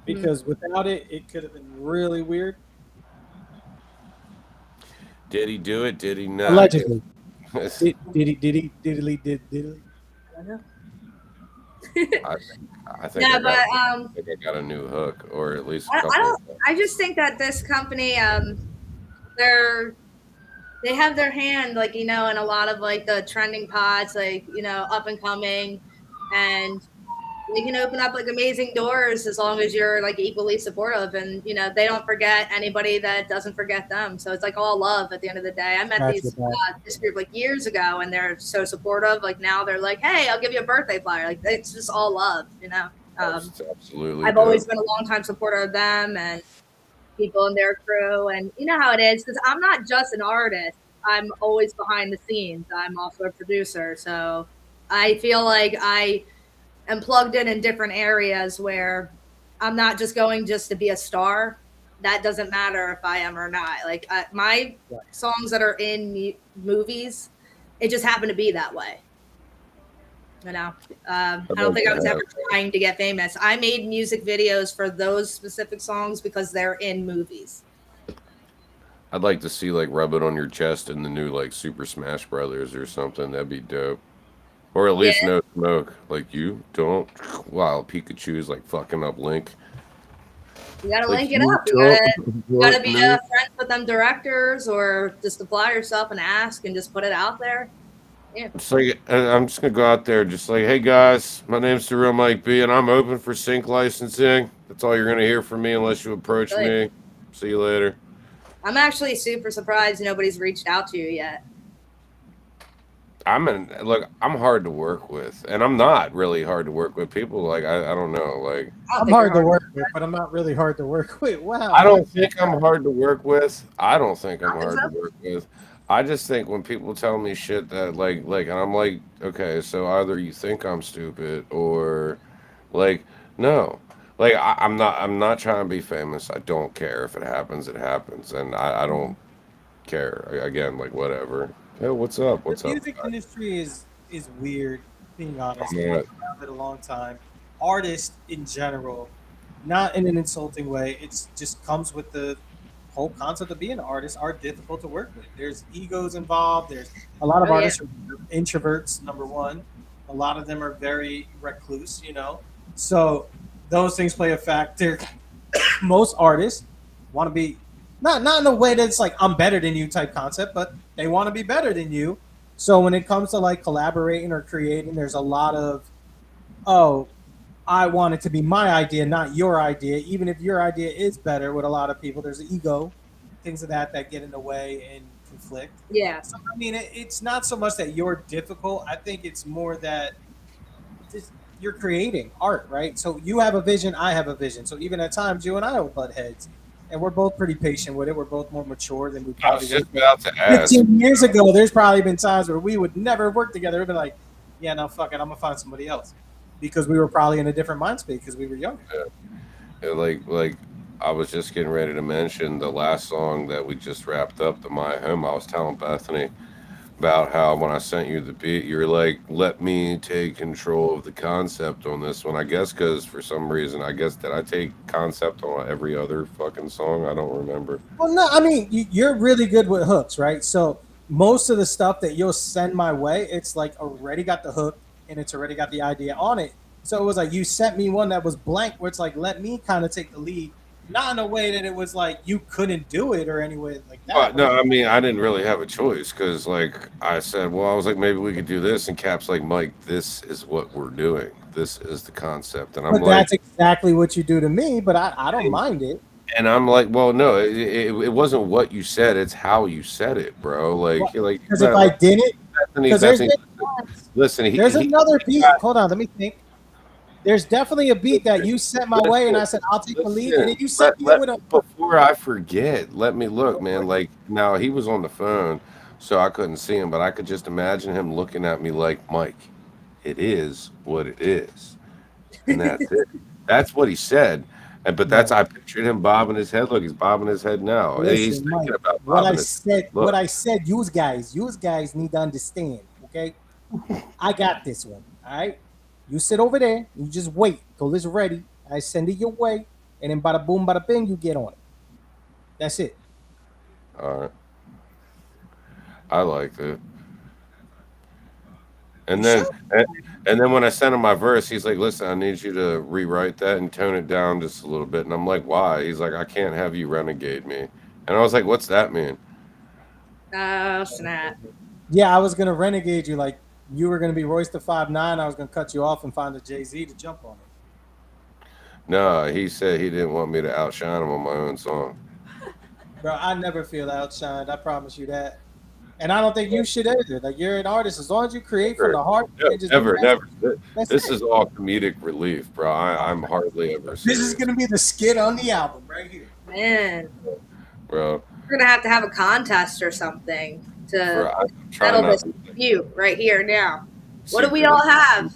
because without it, it could have been really weird. Did he do it? Did he not? Allegedly. Did he? I know. I think Yeah, I but got a new hook, or at least. A I couple don't. of hooks. I just think that this company, they have their hand, like in a lot of like the trending pods, like up and coming, and they can open up like amazing doors as long as you're like equally supportive, and they don't forget anybody that doesn't forget them. So it's like all love at the end of the day. I met this group like years ago, and they're so supportive. Like now they're like, hey, I'll give you a birthday flyer. Like it's just all love. That's absolutely. I've always been a long time supporter of them and people in their crew, and you know how it is, because I'm not just an artist. I'm always behind the scenes. I'm also a producer, so I feel like I am plugged in different areas where I'm not just going just to be a star. That doesn't matter if I am or not. Like my songs that are in movies, it just happened to be that way. I don't think I was ever trying to get famous. I made music videos for those specific songs because they're in movies. I'd like to see like Rub It On Your Chest in the new like Super Smash Brothers or something. That'd be dope. Or at least No Smoke. Like you don't while Pikachu's like fucking up Link. You gotta Like link it up. You gotta be friends with them directors, or just apply yourself and ask and just put it out there. Yeah. It's like I'm just gonna go out there, just like, hey guys, my name's The Real Mike B, and I'm open for sync licensing. That's all you're gonna hear from me unless you approach me. See you later. I'm actually super surprised nobody's reached out to you yet. I'm hard to work with, and I'm not really hard to work with. People like I don't know, like I'm hard to work with, but I'm not really hard to work with. Wow. I don't think I'm hard to work with. I don't think I'm hard to work with. I just think when people tell me shit that like, and I'm like, okay, so either you think I'm stupid or, like, no, like I'm not trying to be famous. I don't care if it happens, and I don't care. Again, like whatever. Hey, what's up? What's the up? music industry is weird. Being honest, Yeah. I've been around it a long time. Artists in general, not in an insulting way. It's just comes with the whole concept of being an artist, are difficult to work with. There's egos involved. There's a lot of artists are introverts, number one. A lot of them are very recluse, So those things play a factor. Most artists want to be not in a way that's like I'm better than you type concept, but they want to be better than you. So when it comes to like collaborating or creating, there's a lot of, I want it to be my idea, not your idea. Even if your idea is better, with a lot of people, there's an ego, things of that get in the way and conflict. Yeah. So I mean, it's not so much that you're difficult. I think it's more that you're creating art, right? So you have a vision, I have a vision. So even at times, you and I will butt heads, and we're both pretty patient with it. We're both more mature than we probably I was just about to ask. 15 years ago. There's probably been times where we would never work together. We'd be like, yeah, no, fuck it, I'm gonna find somebody else. Because we were probably in a different mind space because we were younger. Yeah, like I was just getting ready to mention the last song that we just wrapped up, the My Home. I was telling Bethany about how when I sent you the beat, you were like, let me take control of the concept on this one. I guess because for some reason, did I take concept on every other fucking song? I don't remember. Well, no, I mean, you're really good with hooks, right? So most of the stuff that you'll send my way, it's like already got the hook and it's already got the idea on it. So it was like you sent me one that was blank, where it's like, let me kind of take the lead. Not in a way that it was like you couldn't do it or any way like that. No, I mean, I didn't really have a choice because, like, I said, well, I was like, maybe we could do this. And Cap's like, Mike, this is what we're doing. This is the concept. And I'm but like, that's exactly what you do to me, but I don't mind it. And I'm like, well, no, it wasn't what you said. It's how you said it, bro. Like Because if I didn't, because listen, there's another beat. Hold on, let me think. There's definitely a beat that you sent my way, and I said I'll take the lead, and then you sent me with a. Before I forget, let me look, man. Like now, he was on the phone, so I couldn't see him, but I could just imagine him looking at me like, Mike, it is what it is, and that's it. That's what he said. But I pictured him bobbing his head. Look, he's bobbing his head now. Listen, He's thinking Mike, about what I bobbing his said. Look. What I said. You guys need to understand. Okay, I got this one. All right, you sit over there. You just wait till it's ready. I send it your way, and then bada boom, bada bing, you get on it. That's it. All right. I liked it. And then when I sent him my verse, he's like, listen, I need you to rewrite that and tone it down just a little bit. And I'm like, why? He's like, I can't have you renegade me. And I was like, what's that mean? Oh, snap. Yeah, I was gonna renegade you, like you were gonna be Royce the 5'9". I was gonna cut you off and find a Jay-Z to jump on it. No, he said he didn't want me to outshine him on my own song. Bro, I never feel outshined. I promise you that. And I don't think you should either. Like, you're an artist. As long as you create from the heart. Never. That's This it. is all comedic relief, bro. I'm hardly ever serious. This is going to be the skit on the album right here. Man. Bro. We're going to have a contest or something to settle this dispute right here now. What do we all have?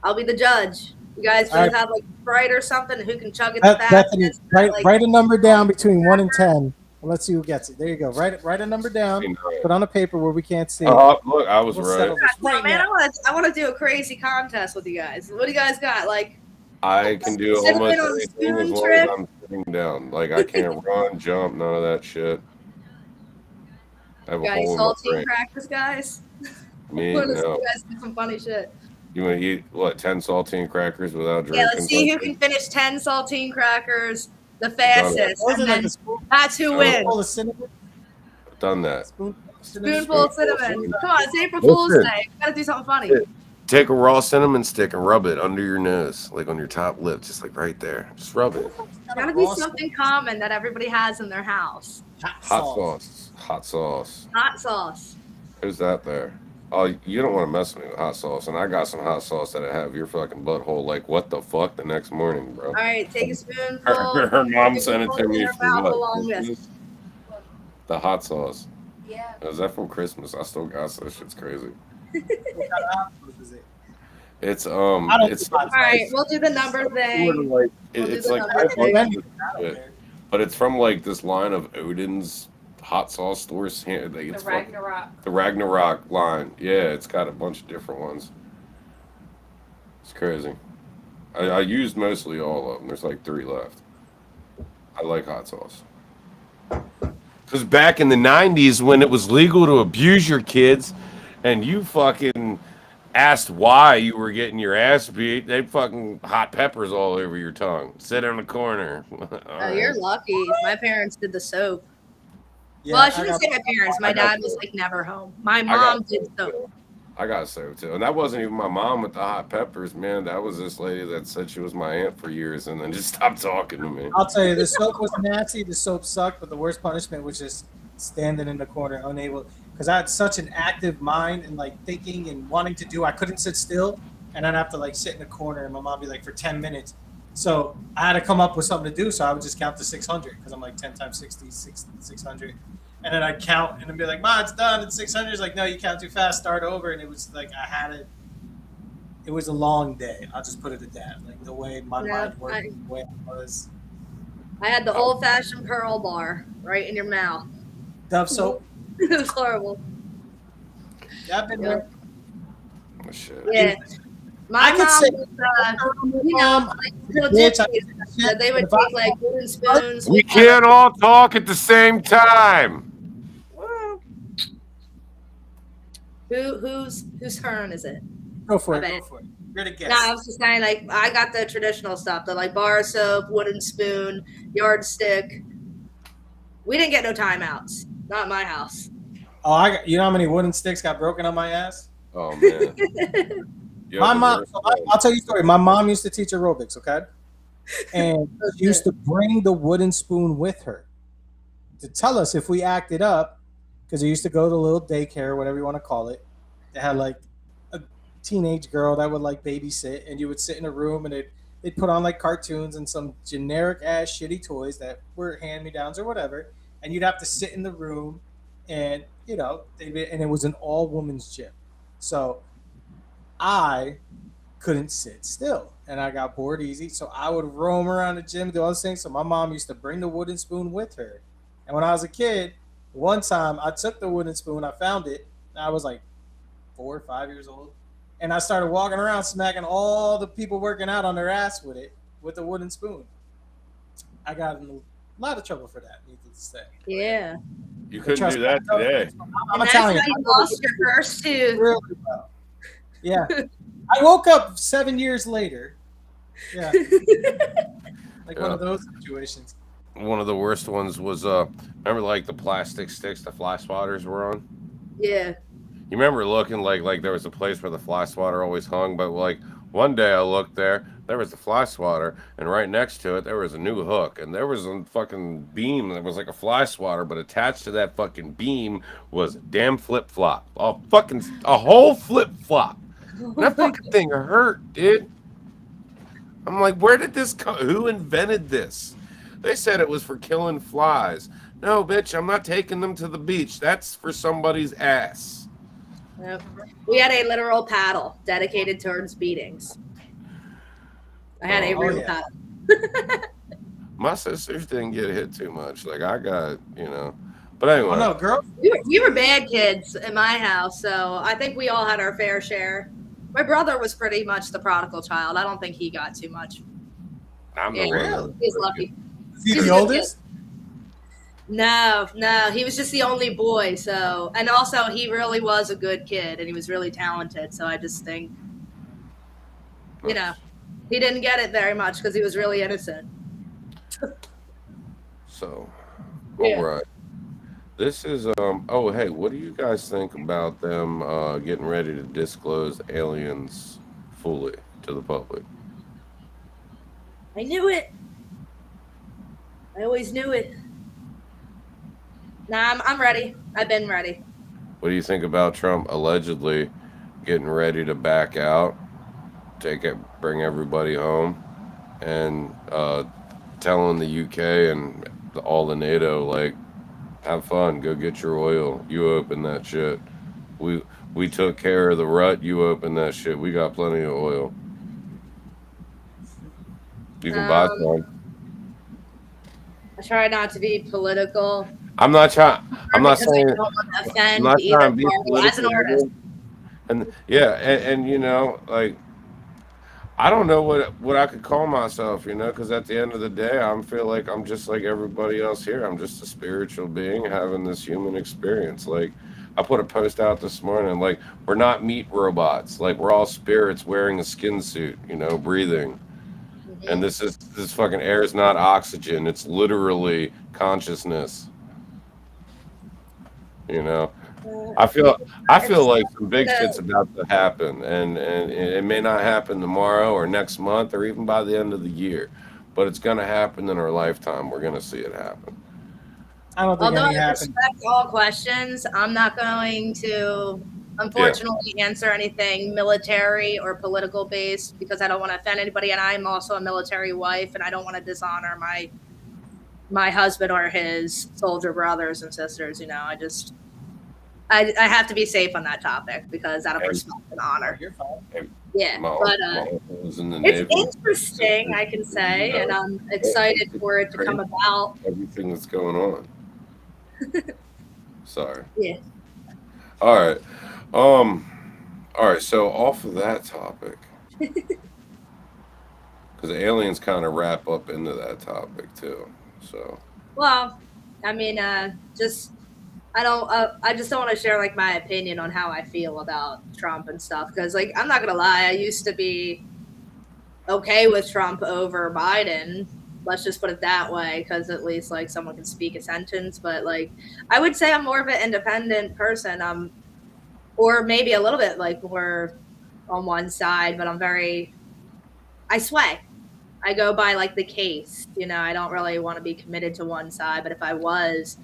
I'll be the judge. You guys both have like Sprite or something who can chug it the fastest. Write a number down between 1 and 10. Let's see who gets it. There you go. Write a number down. Put on a paper where we can't see. Oh, look, I was right. Man, I want to do a crazy contest with you guys. What do you guys got? Like, I can do almost anything as long as I'm sitting down. Like, I can't run, jump, none of that shit. I have a got any hole in my saltine crackers, guys? Me, no. no. You guys do some funny shit. You want to eat, what, 10 saltine crackers without drinking? Yeah, let's see who can finish 10 saltine crackers the fastest. And then that's who wins. Done that. Spoonful of cinnamon. Come on, it's April Fool's Day. You gotta do something funny. Take a raw cinnamon stick and rub it under your nose, like on your top lip, just like right there. Just rub it. Gotta be something common that everybody has in their house. Hot sauce. Hot sauce. Hot sauce. Who's that there? Oh, you don't want to mess with me with hot sauce. And I got some hot sauce that'll have your fucking butthole like, what the fuck, the next morning, bro. All right, take a spoonful. Her mom sent it to me for what? The hot sauce. Yeah. Is that from Christmas? I still got that. Shit's crazy. It's all right, we'll do the number thing. It's like but it's from like this line of Odin's hot sauce stores. The Ragnarok. The Ragnarok line. Yeah, it's got a bunch of different ones. It's crazy. I used mostly all of them. There's like 3 left. I like hot sauce. Because back in the 90s when it was legal to abuse your kids and you fucking asked why you were getting your ass beat, they fucking hot peppers all over your tongue. Sit in the corner. You're lucky. My parents did the soap. Yeah, well, I shouldn't say my parents. My dad was like never home. My mom did soap. I got soap too. And that wasn't even my mom with the hot peppers, man. That was this lady that said she was my aunt for years and then just stopped talking to me. I'll tell you, the soap was nasty. The soap sucked, but the worst punishment was just standing in the corner, unable, because I had such an active mind and like thinking and wanting to do. I couldn't sit still, and I'd have to like sit in the corner, and my mom would be like, for 10 minutes. So I had to come up with something to do. So I would just count to 600 because I'm like 10 times 60, 600. And then I'd count and I'd be like, Ma, it's done. It's 600. It's like, no, you count too fast. Start over. And it was like I had it. It was a long day. I'll just put it at that. Like the way my mind worked, the way I was. I had the old-fashioned Pearl bar right in your mouth. Dove soap. It was horrible. Yeah, I've been there. Oh, shit. Yeah. My mom was, you know, like little gypsies. They would take like wooden spoons. We can't all talk at the same time. Whose turn is it? Go for it. Go for it. You're the guest. No, I was just saying, like, I got the traditional stuff, the like bar soap, wooden spoon, yardstick. We didn't get no timeouts. Not in my house. Oh, you know how many wooden sticks got broken on my ass? Oh man. My mom. I'll tell you a story. My mom used to teach aerobics. Okay. And she used to bring the wooden spoon with her to tell us if we acted up, because we used to go to a little daycare, whatever you want to call it. They had like a teenage girl that would like babysit, and you would sit in a room and they'd put on like cartoons and some generic ass shitty toys that were hand me downs or whatever, and you'd have to sit in the room, and and it was an all women's gym, so I couldn't sit still and I got bored easy. So I would roam around the gym, do all those things. So my mom used to bring the wooden spoon with her. And when I was a kid, one time I took the wooden spoon, I found it. I was like 4 or 5 years old. And I started walking around smacking all the people working out on their ass with it, with the wooden spoon. I got in a lot of trouble for that, needless to say. Yeah. You couldn't do that today. I'm And Italian. that's how you lost your first tooth. Really well. Yeah. I woke up 7 years later. Yeah. Like one of those situations. One of the worst ones was remember like the plastic sticks the fly swatters were on? Yeah. You remember looking like there was a place where the fly swatter always hung, but like one day I looked there was a fly swatter, and right next to it there was a new hook, and there was a fucking beam that was like a fly swatter, but attached to that fucking beam was a damn flip flop, a whole flip flop. That fucking thing hurt, dude. I'm like, where did this come? Who invented this? They said it was for killing flies. No, bitch, I'm not taking them to the beach. That's for somebody's ass. Yep. We had a literal paddle dedicated towards beatings. I had a real paddle. My sisters didn't get hit too much. Like I got, But anyway. Oh no, girl. We were bad kids in my house, so I think we all had our fair share. My brother was pretty much the prodigal child. I don't think he got too much. I'm the one. He's lucky. Is he the oldest? No, he was just the only boy. So, and also he really was a good kid, and he was really talented. So I just think, he didn't get it very much because he was really innocent. So, Yeah. all right. This is oh hey, what do you guys think about them getting ready to disclose aliens fully to the public? I knew it. I always knew it. Nah, I'm ready. I've been ready. What do you think about Trump allegedly getting ready to back out, bring everybody home, and telling the UK and all the NATO, like, have fun, go get your oil. You open that shit. We took care of the rut. You open that shit. We got plenty of oil. You can buy some. I try not to be political. I'm not saying. I don't want to offend I'm not either trying to be party as an artist. And like, I don't know what I could call myself, because at the end of the day, I feel like I'm just like everybody else here. I'm just a spiritual being having this human experience. Like, I put a post out this morning, like, we're not meat robots. Like, we're all spirits wearing a skin suit, breathing. Mm-hmm. And this fucking air is not oxygen. It's literally consciousness. I feel like some big shit's about to happen, and it may not happen tomorrow or next month or even by the end of the year, but it's gonna happen in our lifetime. We're gonna see it happen. I don't think Although any I happened. respect all questions, I'm not going to, unfortunately, answer anything military or political based because I don't want to offend anybody, and I'm also a military wife, and I don't want to dishonor my husband or his soldier brothers and sisters. I have to be safe on that topic because out of respect and honor. You're fine. Yeah, but it's interesting, I can say, and I'm excited for it to come about. Everything that's going on. Sorry. Yeah. All right. So off of that topic, because aliens kind of wrap up into that topic too. So. Well, I mean, I just don't want to share like my opinion on how I feel about Trump and stuff because, like, I'm not gonna lie, I used to be okay with Trump over Biden. Let's just put it that way, because at least like someone can speak a sentence. But like, I would say I'm more of an independent person. Or maybe a little bit like more on one side, but I sway. I go by like the case. You know, I don't really want to be committed to one side, but if I was,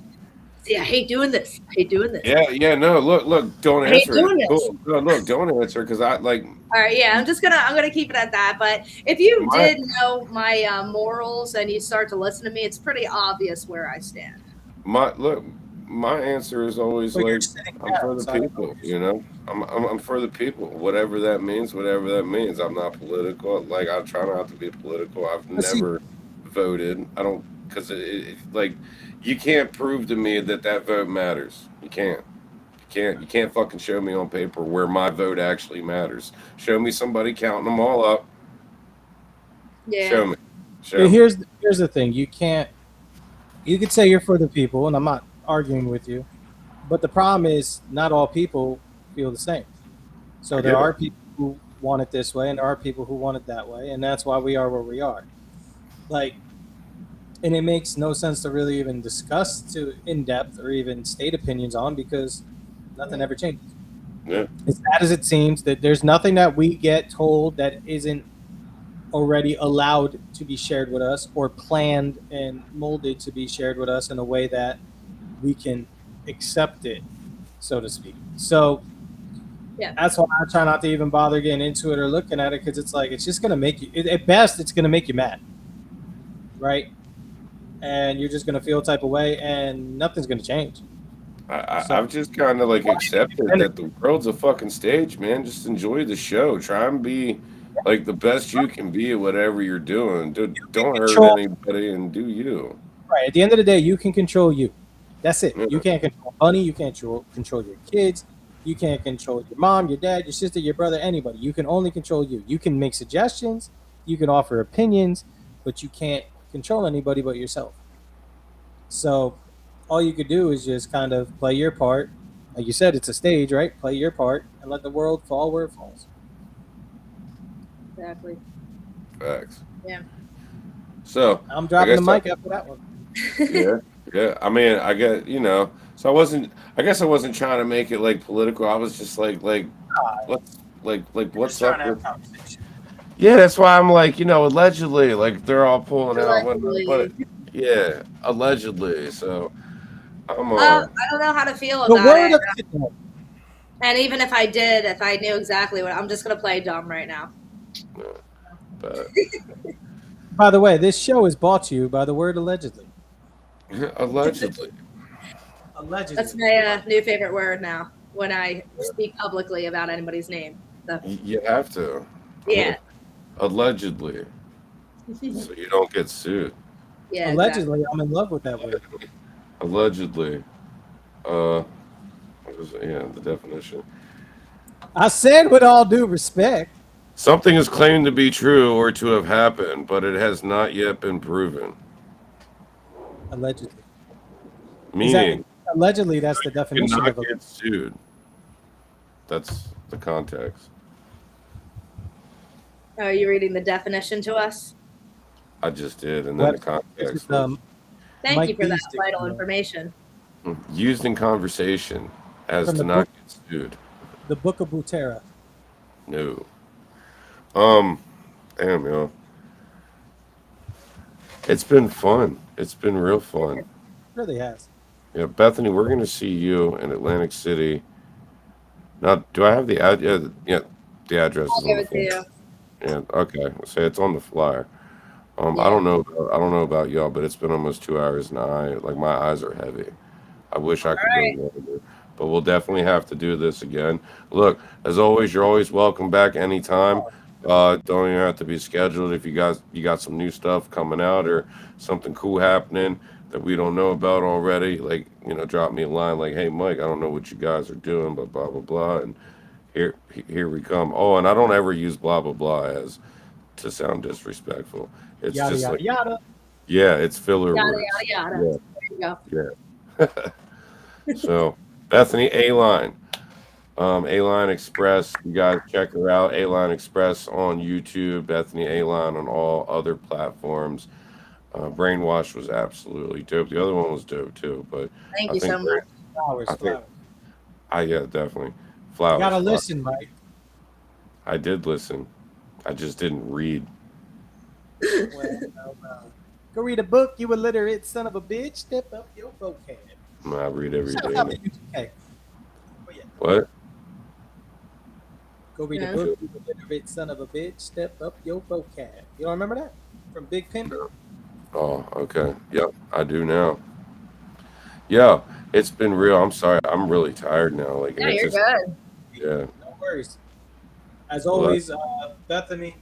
see, I hate doing this. I hate doing this. Yeah, no, look, don't I hate answer it. doing this. Cool. No, look, don't answer because I like. All right, yeah, I'm gonna keep it at that. But if you did know my morals and you start to listen to me, it's pretty obvious where I stand. My answer is always Well, you're like sitting I'm down, for the so I don't people. know. You know, I'm for the people. Whatever that means. I'm not political. Like I try not to be political. I've But see, never voted. I don't because like you can't prove to me that vote matters. You can't. You can't fucking show me on paper where my vote actually matters. Show me somebody counting them all up. Yeah. Show me. here's the thing. You could say you're for the people, and I'm not arguing with you. But the problem is not all people feel the same. So there are people who want it this way, and there are people who want it that way, and that's why we are where we are. Like, and it makes no sense to really even discuss to in depth or even state opinions on because nothing ever changes. Yeah. As sad as it seems, that there's nothing that we get told that isn't already allowed to be shared with us or planned and molded to be shared with us in a way that we can accept it, so to speak. So Yeah. that's why I try not to even bother getting into it or looking at it because it's like it's just going to make you, at best, it's going to make you mad, right? And you're just going to feel a type of way and nothing's going to change. I've just kind of like accepted that the world's a fucking stage, man. Just enjoy the show. Try and be like the best you can be at whatever you're doing. Don't hurt anybody and do you. Right. At the end of the day, you can control you. That's it. Yeah. You can't control money. You can't control your kids. You can't control your mom, your dad, your sister, your brother, anybody. You can only control you. You can make suggestions. You can offer opinions, but you can't control anybody but yourself. So all you could do is just kind of play your part. Like you said, it's a stage, right? Play your part and let the world fall where it falls. Exactly. Facts. Yeah. So I'm dropping the mic after that one. yeah. I mean, I get So I guess I wasn't trying to make it like political. I was just like what's up with? Yeah, that's why I'm like, allegedly, like they're all pulling out. But yeah, allegedly. So I'm. I don't know how to feel The about word it. of And even if I did, if I knew exactly what, I'm just gonna play dumb right now. But By the way, this show is brought to you by the word allegedly. allegedly. Allegedly. That's my new favorite word now when I speak publicly about anybody's name. So, You have to. yeah. Allegedly. So you don't get sued. Yeah. Allegedly, I'm in love with that word. Allegedly. What is it? Yeah, the definition. I said with all due respect. Something is claimed to be true or to have happened, but it has not yet been proven. Allegedly. Meaning, Allegedly, that's the definition cannot of a get sued. That's the context. Are you reading the definition to us? I just did, and then the context was Thank Mike you for that Beast vital dictionary. information. used in conversation as From to the not book. get sued. the Book of Butera. No. Damn, yo. It's been fun. It's been real fun. It really has. Yeah, Bethany, we're gonna see you in Atlantic City. Now, do I have the ad? Yeah, the address I'll is give on it the to flyer. you. Yeah, okay. So it's on the flyer. I Yeah. don't know. I don't know about y'all, but it's been almost 2 hours now. My eyes are heavy. I wish I could Alright. go longer, but we'll definitely have to do this again. Look, as always, you're always welcome back anytime. Don't even have to be scheduled if you got some new stuff coming out or something cool happening that we don't know about already. Like, drop me a line like, "Hey, Mike, I don't know what you guys are doing, but blah blah blah," and here we come. Oh, and I don't ever use blah blah blah as to sound disrespectful. It's Yada just yada like, yada. yeah, it's filler Yada, words. yada, yada. There you go. So Bethany A-Line. A-Line Express, you guys check her out. A-Line Express on YouTube, Bethany A-Line on all other platforms. Brainwash was absolutely dope. The other one was dope too, but Thank I you think so much. Flowers, I think- flowers. yeah, definitely. You Flowers. gotta Flowers. listen, Mike. I did listen. I just didn't read. Well, go read a book, you illiterate son of a bitch. Step up your vocab. I read every Shut day. up, man. okay. Oh, yeah. What? Go read Yeah. a book, you illiterate son of a bitch. Step up your vocab. You don't remember that? From Big Pimpin'? Oh, okay. Yep, I do now. Yeah, it's been real. I'm sorry. I'm really tired now. Like, Yeah, it's you're just, good. yeah. No worries. As Well, always, Bethany,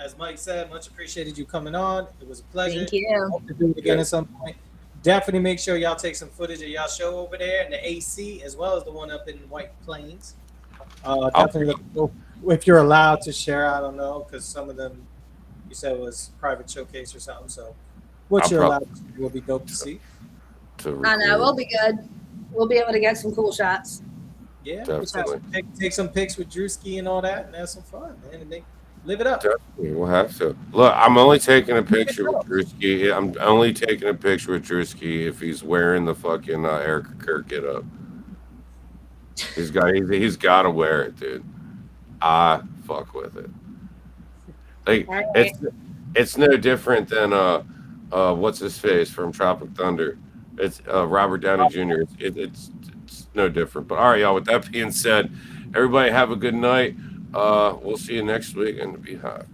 as Mike said, much appreciated you coming on. It was a pleasure. Thank you. Hope to do it again Yeah. at some point. Definitely make sure y'all take some footage of y'all show over there and the AC, as well as the one up in White Plains. Definitely, if you're allowed to share, I don't know, because some of them you said was private showcase or something. So, what I'll you're prob- allowed to share will be dope to see. To I know, record. we'll be good. We'll be able to get some cool shots. Yeah, Definitely. take some pics with Drewski and all that, and have some fun, man. And live it up. Definitely, we'll have to. Look, I'm only taking a picture with Drewski. I'm only taking a picture with Drewski if he's wearing the fucking Eric Kirk get up. He's got to wear it, dude. I fuck with it. Like, All right. it's no different than what's his face from Tropic Thunder. It's Robert Downey Jr. It's no different. But all right, y'all. With that being said, everybody have a good night. We'll see you next week in the BeeHive.